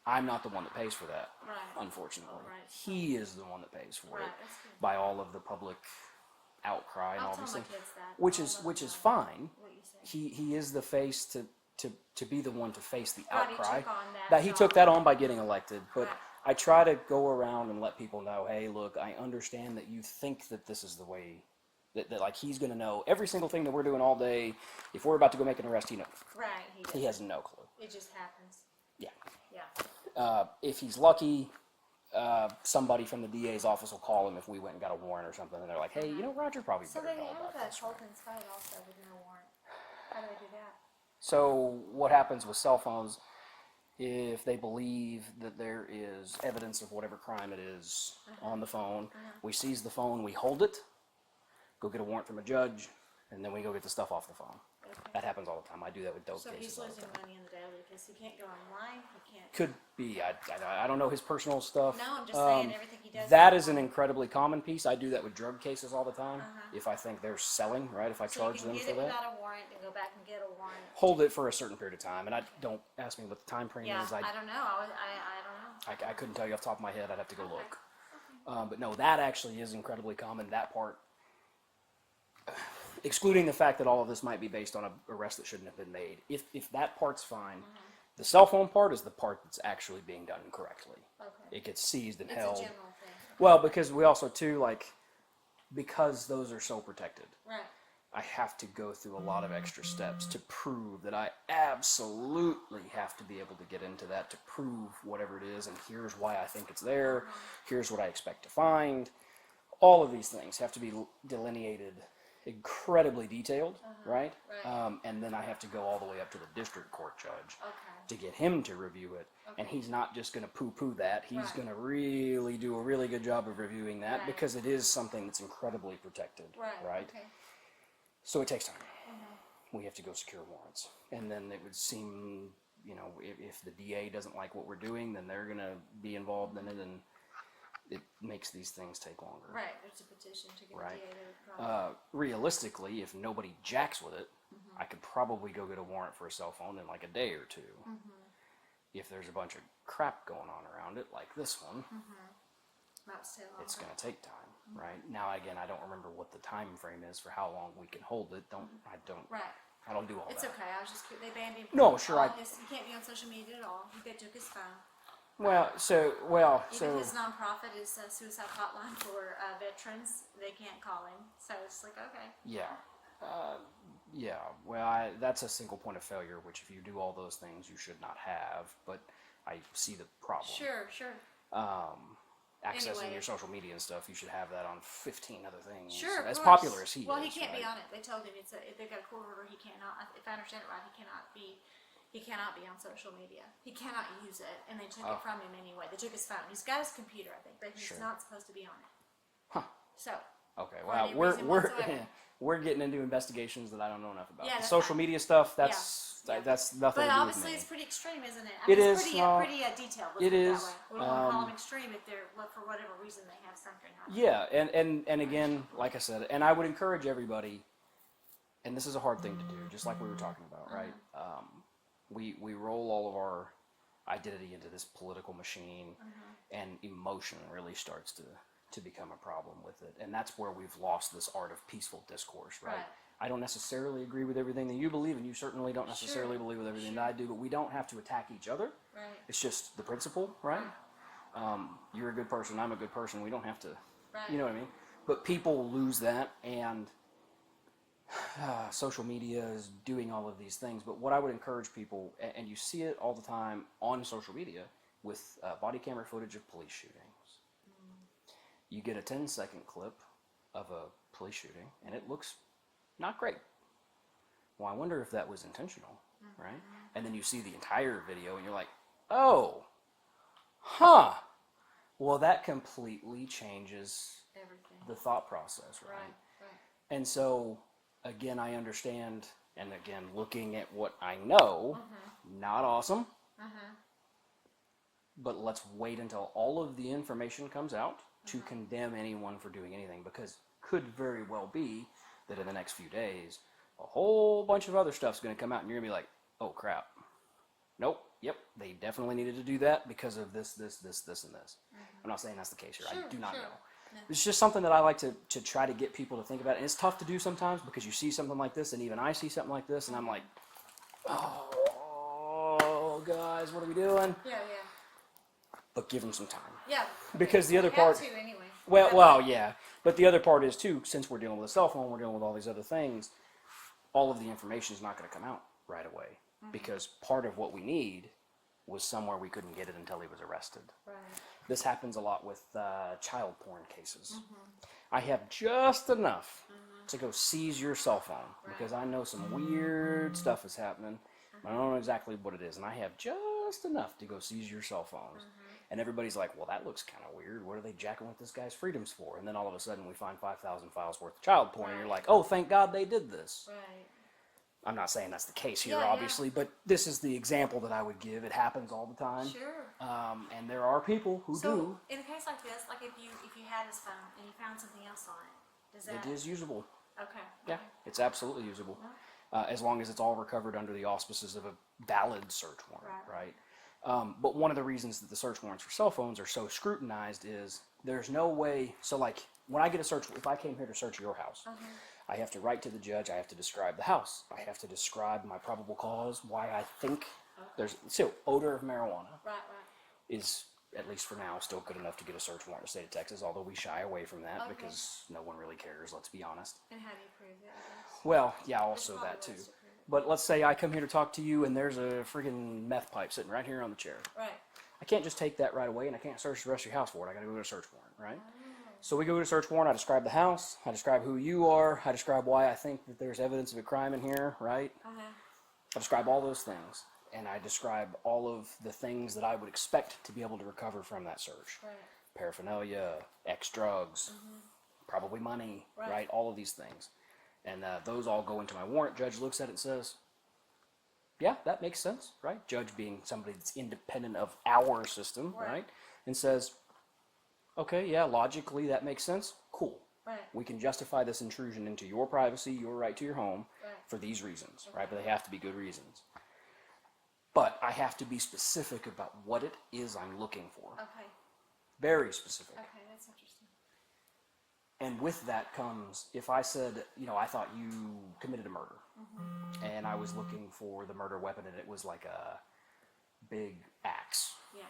I'm not the one that pays for that, Right. unfortunately. Right. He is the one that pays for Right. it That's good. by all of the public outcry and I'll all tell these my things, kids that. which I'll is let which them is know fine. What you say. He is the face to be the one to face the Right, he outcry. took on that he job. took that on by getting elected, but Right. I try to go around and let people know, hey, look, I understand that you think that this is the way that like he's going to know every single thing that we're doing all day. If we're about to go make an arrest, he knows. Right. He has no clue. It just happens. Yeah. Yeah. If he's lucky, somebody from the DA's office will call him if we went and got a warrant or something, and they're like, hey, Roger probably So better they know have about that this. Kolton's fight also with no warrant. How do they do that? So what happens with cell phones, if they believe that there is evidence of whatever crime it is on the phone, we seize the phone, we hold it, go get a warrant from a judge, and then we go get the stuff off the phone. Okay. That happens all the time. I do that with dope So cases he's all the losing time. money in the daily because he can't go online. He can't. Could be. I don't know his personal stuff. No, I'm just saying everything he does. That is an incredibly common piece. I do that with drug cases all the time. If I think they're selling, right? If I So charge you can them get for it that. without a warrant and go back and get a warrant. Hold it for a certain period of time. And I don't ask me what the time frame Yeah, is. I don't know. I don't know. I couldn't tell you off the top of my head. I'd have to go look. But no, that actually is incredibly common. That part, excluding the fact that all of this might be based on an arrest that shouldn't have been made. If that part's fine, the cell phone part is the part that's actually being done incorrectly. Okay. It gets seized and It's held. a general thing. Well, because we also too because those are so protected. Right. I have to go through a lot of extra steps to prove that I absolutely have to be able to get into that to prove whatever it is, and here's why I think it's there, here's what I expect to find. All of these things have to be delineated, incredibly detailed, right? And then I have to go all the way up to the district court judge to get him to review it. And he's not just going to poo-poo that. He's going to really do a really good job of reviewing that because it is something that's incredibly protected, right? Okay. So it takes time. We have to go secure warrants. And then it would seem, if the DA doesn't like what we're doing, then they're going to be involved in it, and it makes these things take longer. Right. There's a petition to get Right. the DA to Realistically, if nobody jacks with it, I could probably go get a warrant for a cell phone in like a day or two. If there's a bunch of crap going on around it, like this one, it's going to take time, right? Now, again, I don't remember what the time frame is for how long we can hold it. I don't do all It's that. okay. I was just they banned him. No, sure, He can't be on social media at all. They took his phone. So Even his nonprofit is a suicide hotline for veterans. They can't call him, so it's like okay. yeah. That's a single point of failure, which if you do all those things, you should not have, but I see the problem. Sure. Accessing Anyway. your social media and stuff, you should have that on 15 other things. Sure, of As course. popular as he is. Well, he can't be right? on it. They told him they've got a court order. He cannot. If I understand it right, he cannot be on social media. He cannot use it, and they took it from him anyway. They took his phone. He's got his computer, I think, but he's not supposed to be on it. Huh. So. Okay. For Well, any reason whatsoever. we're getting into investigations that I don't know enough about. Yeah, The that's social fine. media stuff. That's Yeah. that's nothing But to do obviously, with it's me. pretty extreme, isn't it? It it's is, pretty detailed. Let's it put it is, that way. We don't want to call them extreme if they're for whatever reason they have something. Yeah, and again, like I said, and I would encourage everybody, and this is a hard thing to do, just like we were talking about, right? We roll all of our identity into this political machine, and emotion really starts to become a problem with it, and that's where we've lost this art of peaceful discourse, right? I don't necessarily agree with everything that you believe, and you certainly don't necessarily believe with everything that I do, but we don't have to attack each other. Right. It's just the principle, right? You're a good person, I'm a good person. We don't have to, Right. you know what I mean? But people lose that, and social media is doing all of these things. But what I would encourage people, and you see it all the time on social media with body camera footage of police shootings. You get a 10-second clip of a police shooting, and it looks not great. Well, I wonder if that was intentional, right? And then you see the entire video, and you're like, oh, well, that completely changes Everything. the thought process, right? And so, again, I understand, and again, looking at what I know, not awesome, but let's wait until all of the information comes out to condemn anyone for doing anything, because could very well be that in the next few days, a whole bunch of other stuff's going to come out, and you're going to be like, oh, crap. Nope. Yep. They definitely needed to do that because of this, and this. I'm not saying that's the case here. I do not know. No. It's just something that I like to try to get people to think about. And it's tough to do sometimes because you see something like this, and even I see something like this, and I'm like, oh, guys, what are we doing? Yeah. But give them some time. Yeah. Because the other We part... have to anyway. Well, yeah. But the other part is, too, since we're dealing with a cell phone, we're dealing with all these other things, all of the information is not going to come out right away. Because part of what we need was somewhere we couldn't get it until he was arrested. Right. This happens a lot with child porn cases. I have just enough to go seize your cell phone because I know some weird stuff is happening. I don't know exactly what it is, and I have just enough to go seize your cell phones. And everybody's like, well, that looks kind of weird. What are they jacking with this guy's freedoms for? And then all of a sudden we find 5,000 files worth of child porn, and you're like, oh, thank God they did this. Right. I'm not saying that's the case here, obviously, but this is the example that I would give. It happens all the time. Sure. And there are people who do. So, in a case like this, like if you had his phone and you found something else on it, does that... It is usable. Okay. Yeah, it's absolutely usable. As long as it's all recovered under the auspices of a valid search warrant, right? But one of the reasons that the search warrants for cell phones are so scrutinized is there's no way... So, like, when I get a search... If I came here to search your house... I have to write to the judge, I have to describe the house, I have to describe my probable cause, why I think there's... So, odor of marijuana is, at least for now, still good enough to get a search warrant in the state of Texas, although we shy away from that because no one really cares, let's be honest. And how do you prove that, I guess? Well, yeah, also that too. But let's say I come here to talk to you and there's a friggin' meth pipe sitting right here on the chair. Right. I can't just take that right away and I can't search the rest of your house for it. I gotta go get a search warrant, right? So we go to a search warrant, I describe the house, I describe who you are, I describe why I think that there's evidence of a crime in here, right? I describe all those things, and I describe all of the things that I would expect to be able to recover from that search. Right. Paraphernalia, drugs, probably money, right? All of these things. And those all go into my warrant. Judge looks at it and says, yeah, that makes sense, right? Judge being somebody that's independent of our system, right? And says, okay, yeah, logically that makes sense. Cool. Right. We can justify this intrusion into your privacy, your right to your home, for these reasons, right? But they have to be good reasons. But I have to be specific about what it is I'm looking for. Okay. Very specific. Okay, that's interesting. And with that comes, if I said, you know, I thought you committed a murder, and I was looking for the murder weapon, and it was like a big axe. Yeah.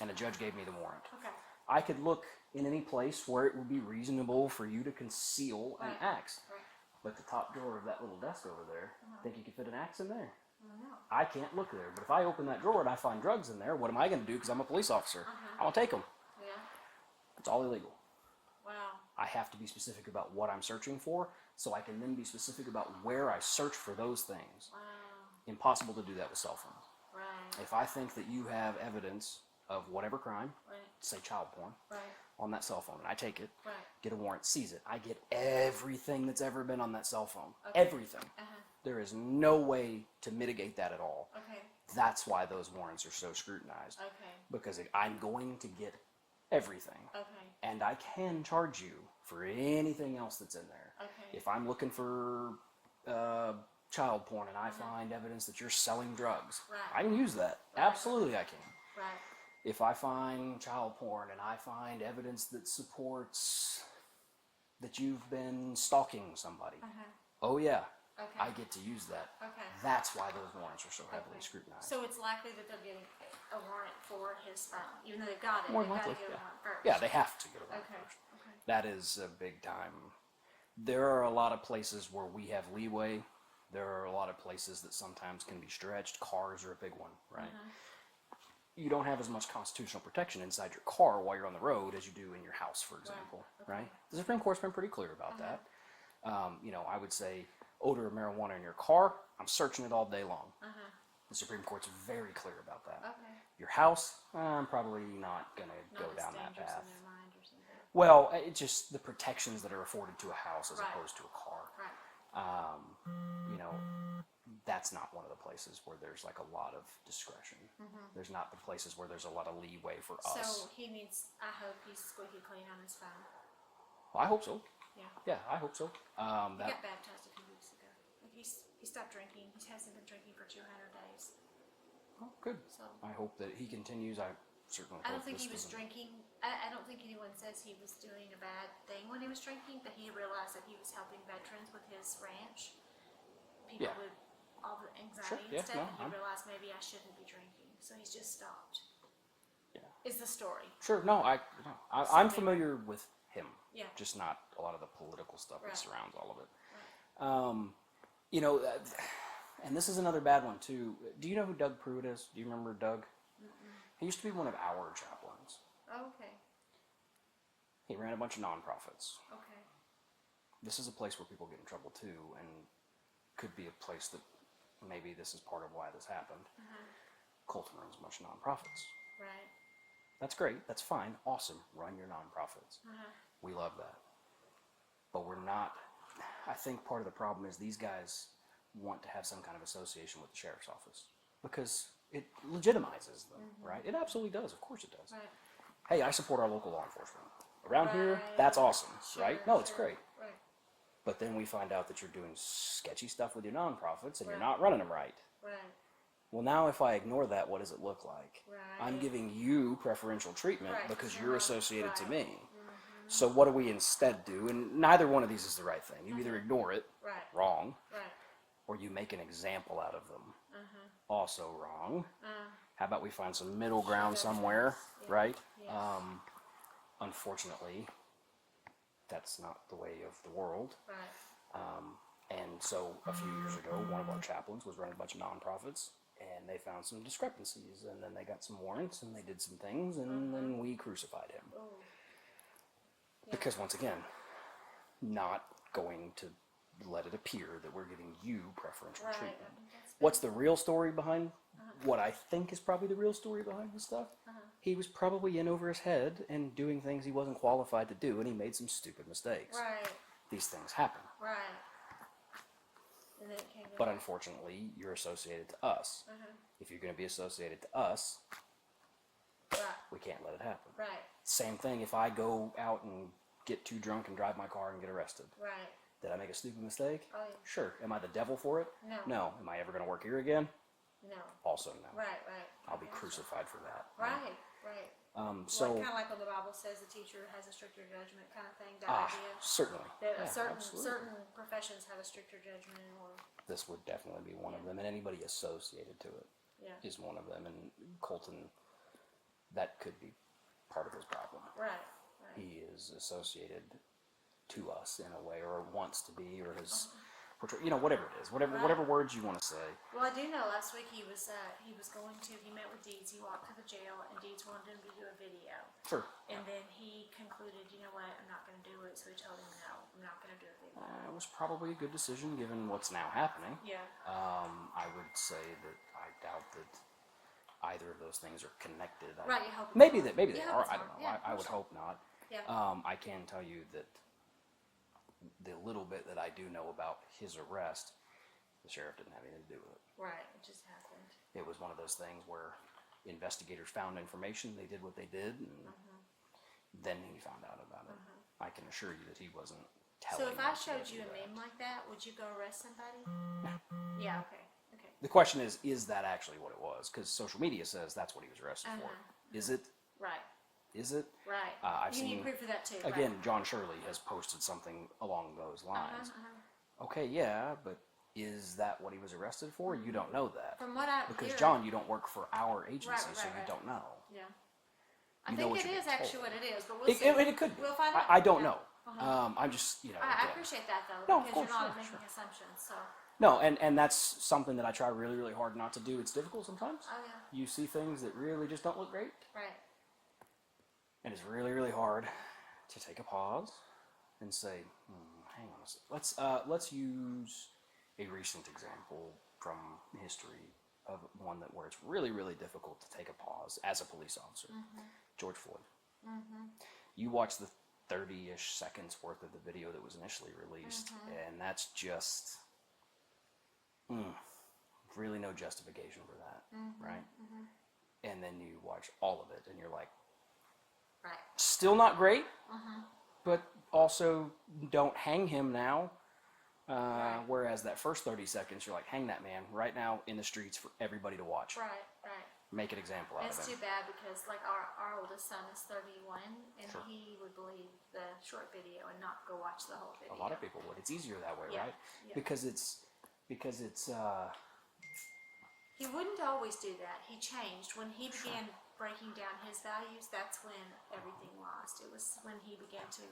And a judge gave me the warrant. Okay. I could look in any place where it would be reasonable for you to conceal an axe. Right. But the top drawer of that little desk over there, think you could fit an axe in there? No. I can't look there. But if I open that drawer and I find drugs in there, what am I going to do? Because I'm a police officer. I'm going to take them. Yeah. It's all illegal. Wow. I have to be specific about what I'm searching for, so I can then be specific about where I search for those things. Wow. Impossible to do that with cell phones. Right. If I think that you have evidence of whatever crime, say child porn, on that cell phone, and I take it, get a warrant, seize it, I get everything that's ever been on that cell phone. Everything. There is no way to mitigate that at all. Okay. That's why those warrants are so scrutinized. Okay. Because I'm going to get everything. Okay. And I can charge you for anything else that's in there. Okay. If I'm looking for child porn and I find evidence that you're selling drugs, I can use that. Absolutely I can. Right. If I find child porn and I find evidence that supports that you've been stalking somebody, oh yeah, I get to use that. Okay. That's why those warrants are so heavily scrutinized. So it's likely that they're getting a warrant for his phone, even though they've got it. More They've got likely, to get a yeah. warrant first. Yeah, they have to get a warrant Okay. first. Okay. That is a big time. There are a lot of places where we have leeway. There are a lot of places that sometimes can be stretched. Cars are a big one, right? You don't have as much constitutional protection inside your car while you're on the road as you do in your house, for example, right? The Supreme Court's been pretty clear about that. You know, I would say odor of marijuana in your car, I'm searching it all day long. The Supreme Court's very clear about that. Okay. Your house, I'm probably not going to go Not down as that dangerous path. in their mind or something. Well, it's just the protections that are afforded to a house as opposed to a car. Right. You know, that's not one of the places where there's like a lot of discretion. There's not the places where there's a lot of leeway for us. So he needs, I hope he's squeaky clean on his phone. Well, I hope so. Yeah. Yeah, I hope so. He got baptized a few weeks ago. He stopped drinking. He hasn't been drinking for 200 days. Oh, good. So I hope that he continues. I certainly hope I don't think this he was doesn't- drinking. I don't think anyone says he was doing a bad thing when he was drinking, but he realized that he was helping veterans with his ranch. People Yeah. with all the anxiety and stuff, and he realized maybe I shouldn't be drinking. So he's just stopped. Yeah. Is the story. Sure. No, I'm familiar with him. Yeah. Just not a lot of the political stuff that surrounds all of it. Right. You know, and this is another bad one too. Do you know who Doug Pruitt is? Do you remember Doug? He used to be one of our chaplains. Oh, okay. He ran a bunch of nonprofits. Okay. this is a place where people get in trouble too, and could be a place that maybe this is part of why this happened. Kolton runs a bunch of nonprofits. Right. That's great. That's fine. Awesome. Run your nonprofits. We love that. But we're not. I think part of the problem is these guys want to have some kind of association with the sheriff's office because it legitimizes them, right? It absolutely does. Of course it does. Right. Hey, I support our local law enforcement. Around here, that's awesome, right? No, it's great. Right. But then we find out that you're doing sketchy stuff with your nonprofits and you're Right. not running them right. Right. Well, now if I ignore that, what does it look like? Right. I'm giving you preferential treatment Right. because you're associated to Right. me. So what do we instead do? And neither one of these is the right thing. You either ignore it, Right. wrong, Right. or you make an example out of them, also wrong. Uh, How about we find some middle ground somewhere, Yeah. right? Yeah. Unfortunately, that's not the way of the world. right. And so a few years ago, one of our chaplains was running a bunch of nonprofits, and they found some discrepancies, and then they got some warrants, and they did some things, and then we crucified him. Oh. Because once again, not going to let it appear that we're giving you preferential Right. treatment. That's What's the real story behind what I think is probably the real story behind this stuff? He was probably in over his head and doing things he wasn't qualified to do, and he made some stupid mistakes. Right. These things happen. Right. And then it came But unfortunately, you're associated to us. If you're going to be associated to us, Right. we can't let it happen. Right. Same thing if I go out and get too drunk and drive my car and get arrested. Right. Did I make a stupid mistake? Oh, yeah. Sure. Am I the devil for it? No. No. Am I ever going to work here again? No. Also no. Right. Right. I'll be crucified for that. Right. Right. So, kind of like when the Bible says the teacher has a stricter judgment, kind of thing. That idea. certainly. That Yeah, certain absolutely. professions have a stricter judgment, or This would definitely be one of them, and anybody associated to it yeah. is one of them. And Kolton, that could be part of his problem. Right. Right. He is associated to us in a way, or wants to be, or has portrayed, whatever it is, whatever words you want to say. Well, I do know last week he was he met with Deeds. He walked to the jail, and Deeds wanted him to do a video. Sure. And then he concluded, you know what, I'm not going to do it. So he told him, no, I'm not going to do a video. It was probably a good decision given what's now happening. Yeah. I would say that I doubt that either of those things are connected. Right. You hope. Maybe they You are. hope I it's don't not. know. Yeah, I of would course. hope not. Yeah. I can tell you that the little bit that I do know about his arrest, the sheriff didn't have anything to do with it. Right. It just happened. It was one of those things where investigators found information, they did what they did, and then he found out about it. I can assure you that he wasn't telling. So if I us showed to you do a that. meme like that, would you go arrest somebody? Yeah. Okay. Okay. The question is that actually what it was? Because social media says that's what he was arrested for. Is it? Right. Is it? Right. I've you need seen, proof of that too. again, John Shirley has posted something along those lines. Okay, yeah, but is that what he was arrested for? You don't know that. From what I Because, hear, John, you don't work for our agency, Right, so right, you right. don't know. Yeah. I You know think what it you're is being actually told. what it is, but we'll see. It could be. We'll find out. I don't Yeah. know. I'm just, I again. appreciate that though, No, of because you're course, not sure, making sure. assumptions. So. No, and that's something that I try really, really hard not to do. It's difficult sometimes. Oh yeah. You see things that really just don't look great. Right. And it's really, really hard to take a pause and say, hang on a second. Let's use a recent example from history of one where it's really, really difficult to take a pause as a police officer. George Floyd. You watch the 30-ish seconds worth of the video that was initially released, and that's just really no justification for that, right? And then you watch all of it, and you're like, Right. still not great, but also don't hang him now. Right. Whereas that first 30 seconds, you're like, hang that man right now in the streets for everybody to watch. Right. Right. Make an example out It's of too him. bad because like our oldest son is 31 and Sure. he would believe the short video and not go watch the whole video. A lot of people would. It's easier that way, Yeah, right? yeah. Because it's He wouldn't always do that. He changed when he began breaking down his values. That's when everything lost. It was when he began to.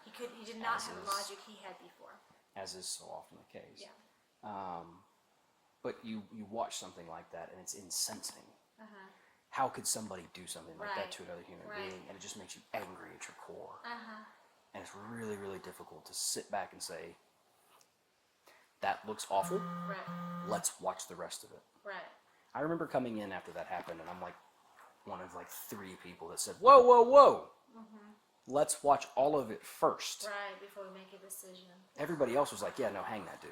He did not have the logic he had before. as is so often the case. Yeah. But you watch something like that and it's incensing. Uh-huh. How could somebody do something like that Right. to another human Right. being? And it just makes you angry at your core. Uh-huh. And it's really, really difficult to sit back and say, that looks awful. Right. Let's watch the rest of it. Right. I remember coming in after that happened, and I'm like one of like 3 people that said, whoa, whoa, whoa. Let's watch all of it first. Right, before we make a decision. Everybody else was like, yeah, no, hang that dude.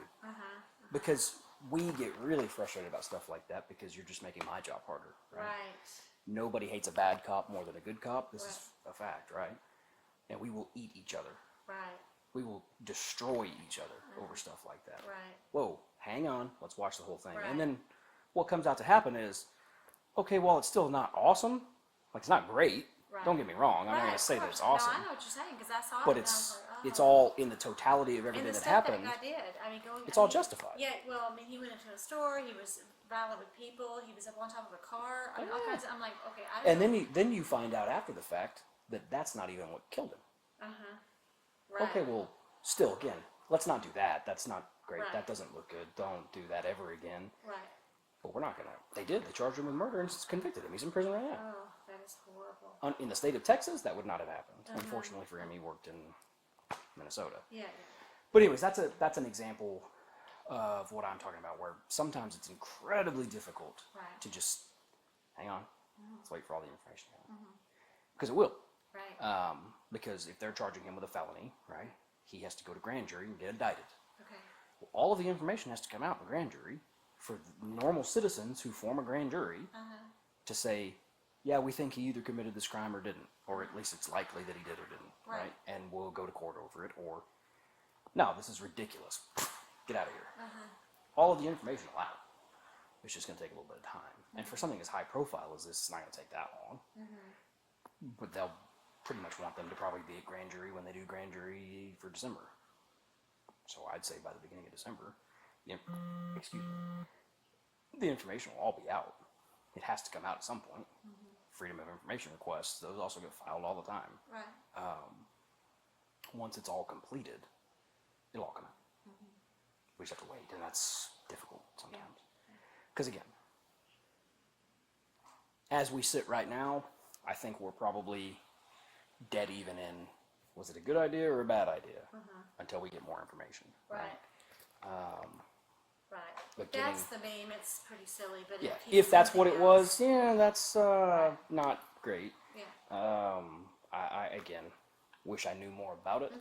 Because we get really frustrated about stuff like that because you're just making my job harder. Right. Nobody hates a bad cop more than a good cop. This is a fact, right? And we will eat each other. Right. We will destroy each other over stuff like that. Right. Whoa, hang on. Let's watch the whole thing. Right. And then what comes out to happen is, okay, well, it's still not awesome. Like, it's not great. Right. Don't get me wrong. I'm not going to say that it's awesome. No, I know what you're saying, because I saw But it. it's all in the totality of and everything the that stuff happened. that guy did. I mean, It's all justified. Yeah, well, I mean, he went into a store. He was violent with people. He was up on top of a car. I mean, all kinds of, I'm like, okay, I don't And then you find out after the fact that that's not even what killed him. Right. Okay, well, still, again, let's not do that. That's not great. Right. That doesn't look good. Don't do that ever again. Right. But we're not going to. They did. They charged him with murder and convicted him. He's in prison right now. Oh, that is horrible. In the state of Texas, that would not have happened. Unfortunately for him, he worked in Minnesota. Yeah. But anyways, that's an example of what I'm talking about, where sometimes it's incredibly difficult Right. to just hang on. Let's wait for all the information to come. Because it will. Right. Because if they're charging him with a felony, right, he has to go to grand jury and get indicted. Okay. Well, all of the information has to come out in the grand jury for normal citizens who form a grand jury to say, yeah, we think he either committed this crime or didn't, or at least it's likely that he did or didn't, right? And we'll go to court over it, or, no, this is ridiculous. Get out of here. All of the information will out. It's just going to take a little bit of time. And for something as high profile as this, it's not going to take that long. But they'll pretty much want them to probably be at grand jury when they do grand jury for December. So I'd say by the beginning of December, the information will all be out. It has to come out at some point. Freedom of information requests, those also get filed all the time. Right. Once it's all completed, it'll all come out. We just have to wait, and that's difficult sometimes. Because again, as we sit right now, I think we're probably dead even in, was it a good idea or a bad idea? Until we get more information. Right. Right. But If that's the meme, it's pretty silly. But Yeah, he if that's something what it else- was, yeah, that's not great. Yeah. I again wish I knew more about it.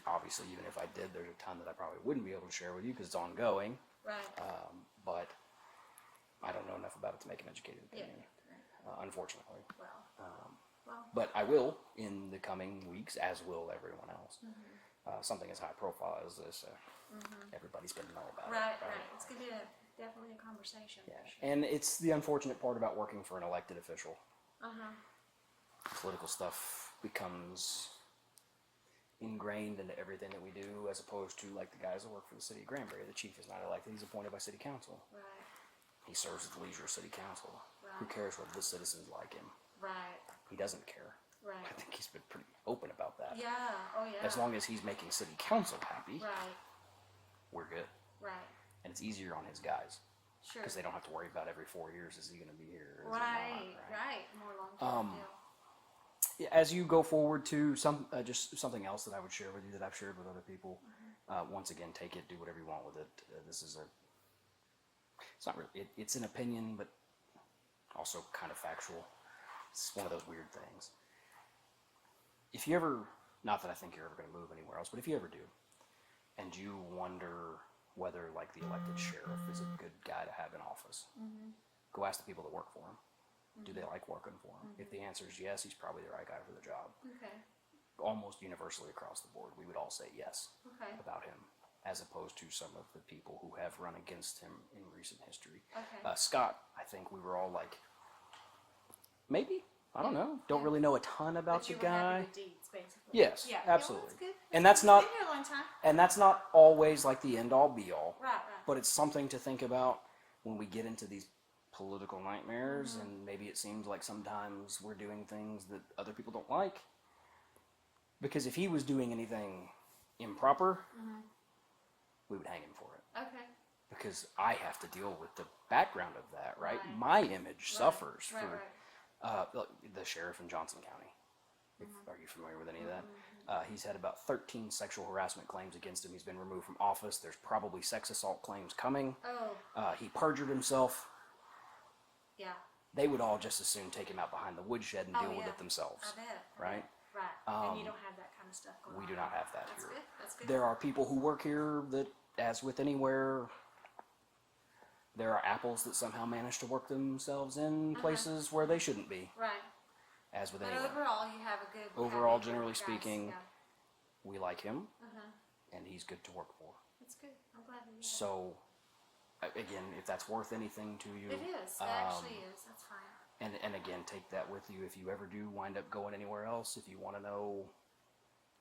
Obviously, even if I did, there's a ton that I probably wouldn't be able to share with you because it's ongoing. Right. But I don't know enough about it to make an educated Yeah. opinion, Right. unfortunately. Well. But I will in the coming weeks, as will everyone else. Something as high profile as this, everybody's going to know about Right. it. Right. It's gonna be definitely a conversation. Yeah. For sure. And it's the unfortunate part about working for an elected official. Political stuff becomes ingrained into everything that we do, as opposed to like the guys that work for the city of Granbury. The chief is not elected; he's appointed by city council. Right. He serves at the leisure of city council. Who Right. cares whether the citizens like him? Right. He doesn't care. I Right. think he's been pretty open about that. Yeah. Oh yeah. As long as he's making city council happy, Right. we're good. Right. And it's easier on his guys Sure. because they don't have to worry about every 4 years, is he going to be here? Or is he not, Right. Right. More long term deal. Yeah, as you go forward to just something else that I would share with you that I've shared with other people. Once again, take it, do whatever you want with it. This is it's not really, it's an opinion, but also kind of factual. It's one of those weird things. If you ever, not that I think you're ever going to move anywhere else, but if you ever do, and you wonder whether like the elected sheriff is a good guy to have in office, go ask the people that work for him. Do they like working for him? If the answer is yes, he's probably the right guy for the job. Okay. Almost universally across the board, we would all say yes Okay. about him, as opposed to some of the people who have run against him in recent history. Okay. Scott, I think we were all like, maybe? I don't know. Don't really know a ton about But the you were happy guy. with deeds, basically. Yes, Yeah. absolutely. Yeah, well, that's good. And that's He's not, been here a long time. and that's not always like the end all be all. Right. Right. But it's something to think about when we get into these political nightmares, and maybe it seems like sometimes we're doing things that other people don't like. Because if he was doing anything improper, we would hang him for it. Okay. Because I have to deal with the background of that, right? Right. My image suffers Right. for Right. the sheriff in Johnson County. Are you familiar with any of that? He's had about 13 sexual harassment claims against him. He's been removed from office. There's probably sex assault claims coming. Oh. He perjured himself. Yeah. They would all just as soon take him out behind the woodshed and deal with it themselves. I bet. Right? Right. And you don't have that kind of stuff going on. We do not have that That's here. good. That's good. There are people who work here that, as with anywhere, there are apples that somehow manage to work themselves in places where they shouldn't be. Right. As with But anyone. overall, you have a good. Overall, happy generally guys. speaking, Yeah. we like him, and he's good to work for. That's good. I'm glad to hear that. So, again, if that's worth anything to you, It is. It actually is. That's fine. and again, take that with you if you ever do wind up going anywhere else. If you want to know,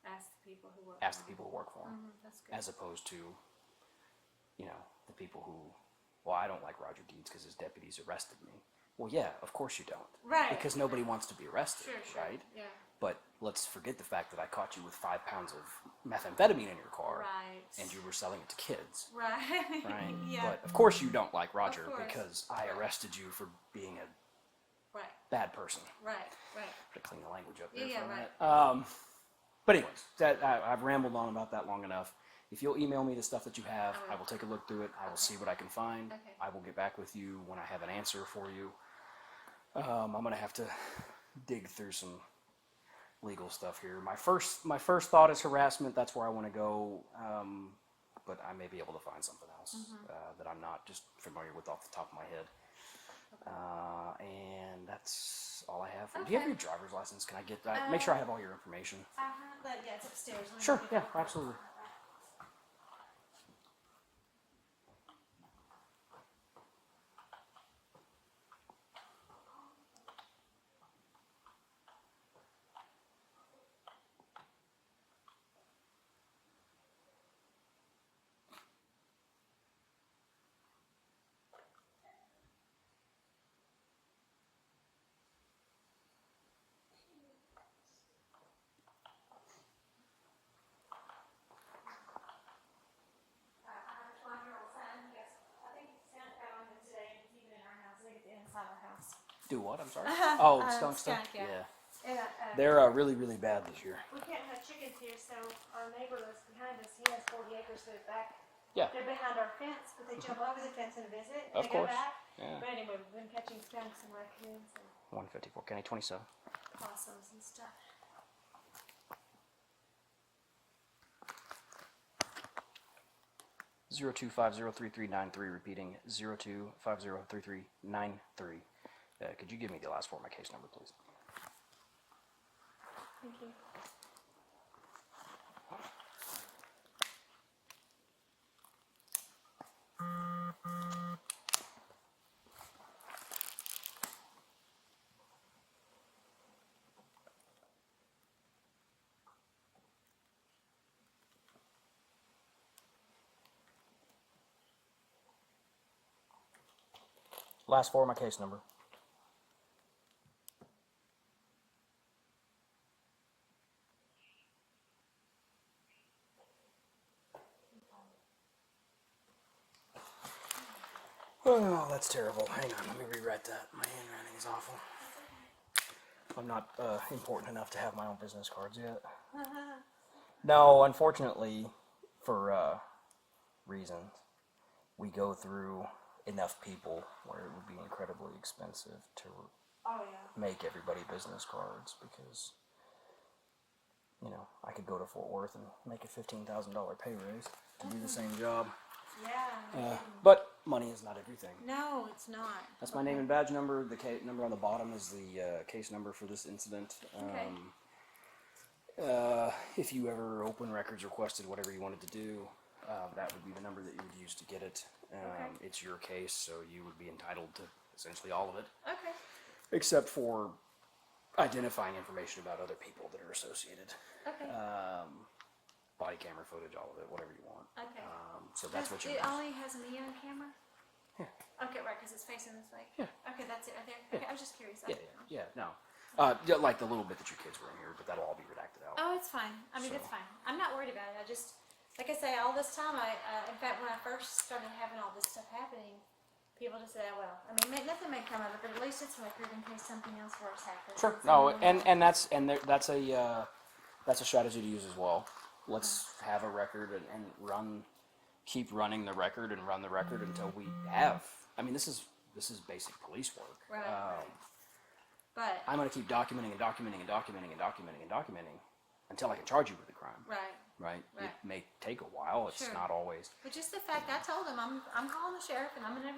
Ask the people who work. ask the people who work for him, That's good. as opposed to, the people who, well, I don't like Roger Deeds because his deputies arrested me. Well, yeah, of course you don't. Right. Because nobody wants to be arrested, Sure. right? Yeah. But let's forget the fact that I caught you with 5 pounds of methamphetamine in your car, Right. and you were selling it to kids, Right. right? Yeah. But of course you don't like Roger course. because I arrested you for being a Right. bad person. Right. To clean the language up there Yeah, for a right. minute. But anyways, I've rambled on about that long enough. If you'll email me the stuff that you have, I will take a look through it. I will see what I can find. Okay. I will get back with you when I have an answer for you. I'm going to have to dig through some legal stuff here. My first thought is harassment. That's where I want to go. But I may be able to find something else that I'm not just familiar with off the top of my head. And that's all I have. Do you have your driver's license? Can I get that? Make sure I have all your information. But yeah, it's upstairs. Let me Sure, get yeah, it. absolutely. I have a 12-year-old son. Yes, I think Santa got on him today, and he's even in our house. I think it's inside our house. Do what? I'm sorry. Oh, skunk stuff? skunk, yeah. And, They're really, really bad this year. we can't have chickens here, so our neighbor that's behind us, he has 40 acres to the back. Yeah. They're behind our fence, but they jump over the fence and visit. Of they go course. back. Yeah. But anyway, we've been catching skunks and raccoons and 154 County 27. possums and stuff. Zero two 2503393, repeating 02503393. Could you give me the last four of my case number, please? Thank you. Last four of my case number. Oh, that's terrible. Hang on, let me rewrite that. My handwriting is awful. I'm not important enough to have my own business cards yet. No, unfortunately, for reasons, we go through enough people where it would be incredibly expensive to Oh, yeah. make everybody business cards because, you know, I could go to Fort Worth and make a $15,000 pay raise to do the same job. Yeah. But money is not everything. No, it's not. That's my name and badge number. The case number on the bottom is the case number for this incident. If you ever open records requested, whatever you wanted to do, that would be the number that you would use to get it. It's your case, so you would be entitled to essentially all of it, Okay. except for identifying information about other people that are associated. Okay. Body camera footage, all of it, whatever you want. Okay. So that's what you It use. only has me on camera? Yeah. Okay, right, because it's facing this way. Yeah. Okay, that's it right there. Okay, I was just curious. Yeah, no. Like the little bit that your kids were in here, but that'll all be redacted out. Oh, it's fine. I mean, So- it's fine. I'm not worried about it. I just, like I say, all this time, in fact, when I first started having all this stuff happening, people just said, well, I mean, nothing may come of it, but at least it's record in case something else worse happens. Sure. No, and that's That's a strategy to use as well. Let's have a record and keep running the record and run the record until we have. I mean, this is basic police work. Right. But I'm going to keep documenting and documenting and documenting and documenting and documenting until I can charge you with a crime. right. Right? Right. It may take a while. It's Sure. not always. But just the fact I told him I'm calling the sheriff and I'm gonna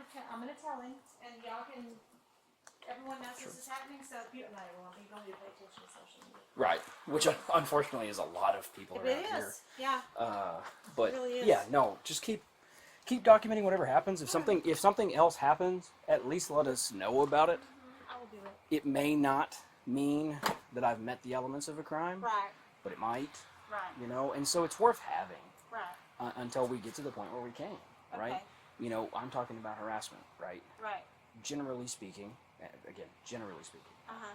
tell him, and y'all can. Everyone knows this is happening, so not everyone. But you don't need to pay attention to social media. Right. Which unfortunately is a lot of people around It here. is. Yeah. But It really is. yeah, no, just keep documenting whatever happens. If something else happens, at least let us know about it. I will do it. It may not mean that I've met the elements of a crime, Right. but it might, Right. and so it's worth having Right. until we get to the point where we can, right? Okay. I'm talking about harassment, right? Right. Generally speaking, generally speaking, Uh huh.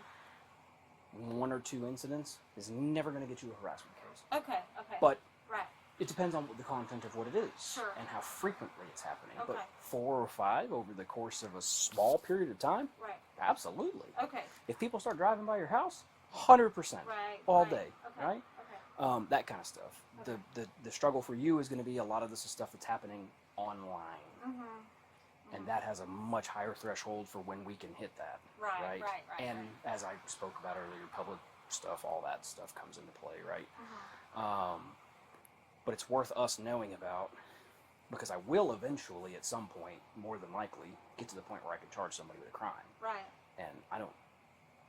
1 or 2 incidents is never going to get you a harassment case. Okay. Okay. But right. it depends on the content of what it is Sure. and how frequently it's happening. Okay. But 4 or 5 over the course of a small period of time, Right. absolutely. Okay. If people start driving by your house, 100%, Right. all right. day, Okay. right? Okay. That kind of stuff. Okay. The struggle for you is going to be a lot of this is stuff that's happening online, and that has a much higher threshold for when we can hit that. Right. Right. And right. as I spoke about earlier, public stuff, all that stuff comes into play, right? But it's worth us knowing about, because I will eventually, at some point, more than likely, get to the point where I can charge somebody with a crime. Right. And I don't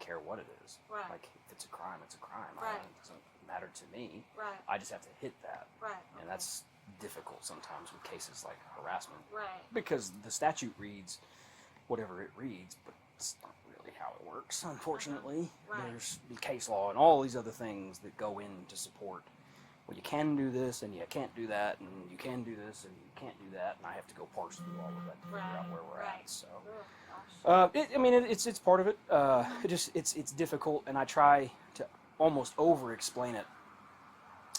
care what it is. Right. Like, if it's a crime, it's a crime. Right. It doesn't matter to me. Right. I just have to hit that. Right. And that's difficult sometimes with cases like harassment. Right. Because the statute reads whatever it reads, but it's not really how it works, unfortunately. Right. There's the case law and all these other things that go in to support, well, you can do this and you can't do that, and you can do this and you can't do that, and I have to go parse through all of that to figure out where we're at. So, it's part of it. It's difficult, and I try to almost over-explain it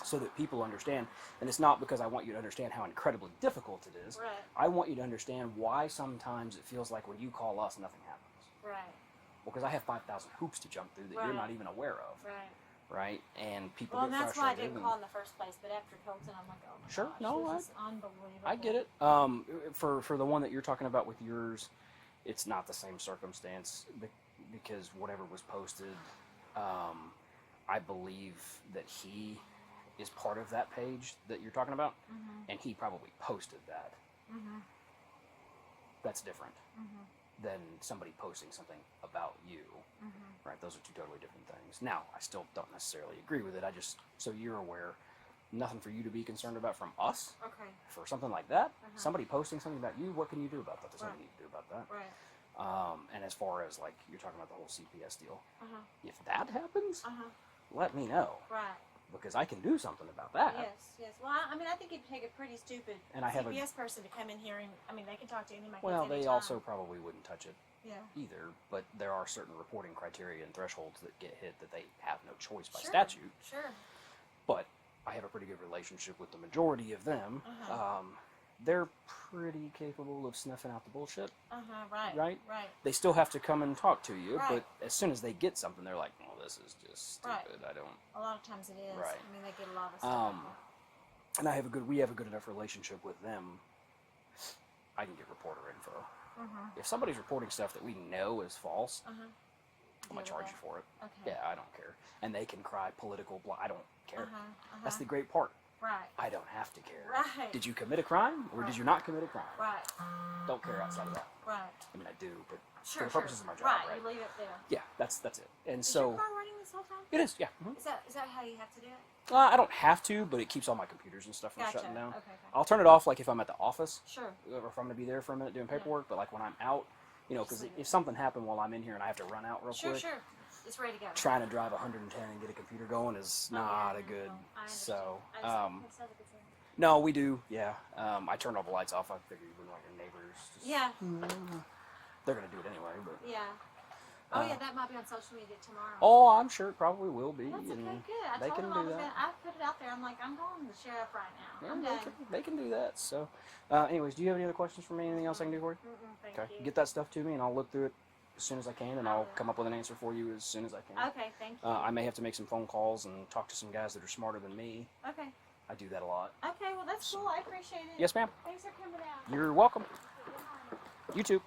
so that people understand. And it's not because I want you to understand how incredibly difficult it is. Right. I want you to understand why sometimes it feels like when you call us, nothing happens. Right. Well, because I have 5,000 hoops to jump through that you're not even aware of. Right. Right? And people Well, get and that's why I frustrated. didn't call in the first place. But after Kolton, I'm like, oh my Sure, gosh, no, this is unbelievable. I get it. For the one that you're talking about with yours, it's not the same circumstance because whatever was posted, I believe that he is part of that page that you're talking about, and he probably posted that. That's different than somebody posting something about you. Right? Those are 2 totally different things. Now, I still don't necessarily agree with it. I just, so you're aware, nothing for you to be concerned about from us. Okay. For something like that, somebody posting something about you, what can you do about that? There's nothing you can do about that. Right. And as far as like you're talking about the whole CPS deal, if that happens, Uh huh. let me know Right. because I can do something about that. Yes. Yes. Well, I mean, I think it'd take a pretty stupid And I have a- CPS person to come in here and I mean, they can talk to any of my kids Well, they anytime. also probably wouldn't touch it Yeah. either, but there are certain reporting criteria and thresholds that get hit that they have no choice by Sure. statute. Sure. But I have a pretty good relationship with the majority of them. They're pretty capable of sniffing out the bullshit. Right. Right? Right. They still have to come and talk to you, Right. but as soon as they get something, they're like, "Oh, this is just stupid. Right. I don't." A lot of times it is. Right. I mean, they get a lot of stuff. And we have a good enough relationship with them. I can get reporter info. If somebody's reporting stuff that we know is false, I'm gonna charge you for it. Okay. Yeah, I don't care. And they can cry political. I don't care. That's Uh-huh. the great part. Right. I don't have to care. Right. Did you commit a crime or did you not commit a crime? Right. Don't care outside of that. Right. I mean, I do, but Sure. for the purposes of my job, Right. right? You leave it there. Yeah, that's it. And Is so your car running this whole time? it is. Yeah. Is that how you have to do it? I don't have to, but it keeps all my computers and stuff from Gotcha. shutting down. Okay. I'll turn it off like if I'm at the office Sure. or if I'm going to be there for a minute doing paperwork. But like when I'm out, because leave it. if something happened while I'm in here and I have to run out real Sure. quick, Sure. It's ready to go. trying to drive 110 and get a computer going is not a good. I understand. So, I just have to say. no, we do. Yeah, I turned all the lights off. I figured you wouldn't want your neighbors. Just, Yeah. they're going to do it anyway. But Yeah. Oh yeah, that might be on social media tomorrow. oh, I'm sure it probably will be. That's okay, and good. I they told can him do I was that. I put it out there. I'm like, I'm going to the sheriff right now. Yeah, I'm they done. they can do that. So, anyways, do you have any other questions for me? Anything else I can do for you? Thank Okay, you. get that stuff to me and I'll look through it. as soon as I can, and I'll come up with an answer for you as soon as I can. Okay, thank you. I may have to make some phone calls and talk to some guys that are smarter than me. Okay. I do that a lot. Okay, well, that's cool. I appreciate it. Yes, ma'am. Thanks for coming out. You're welcome. You too.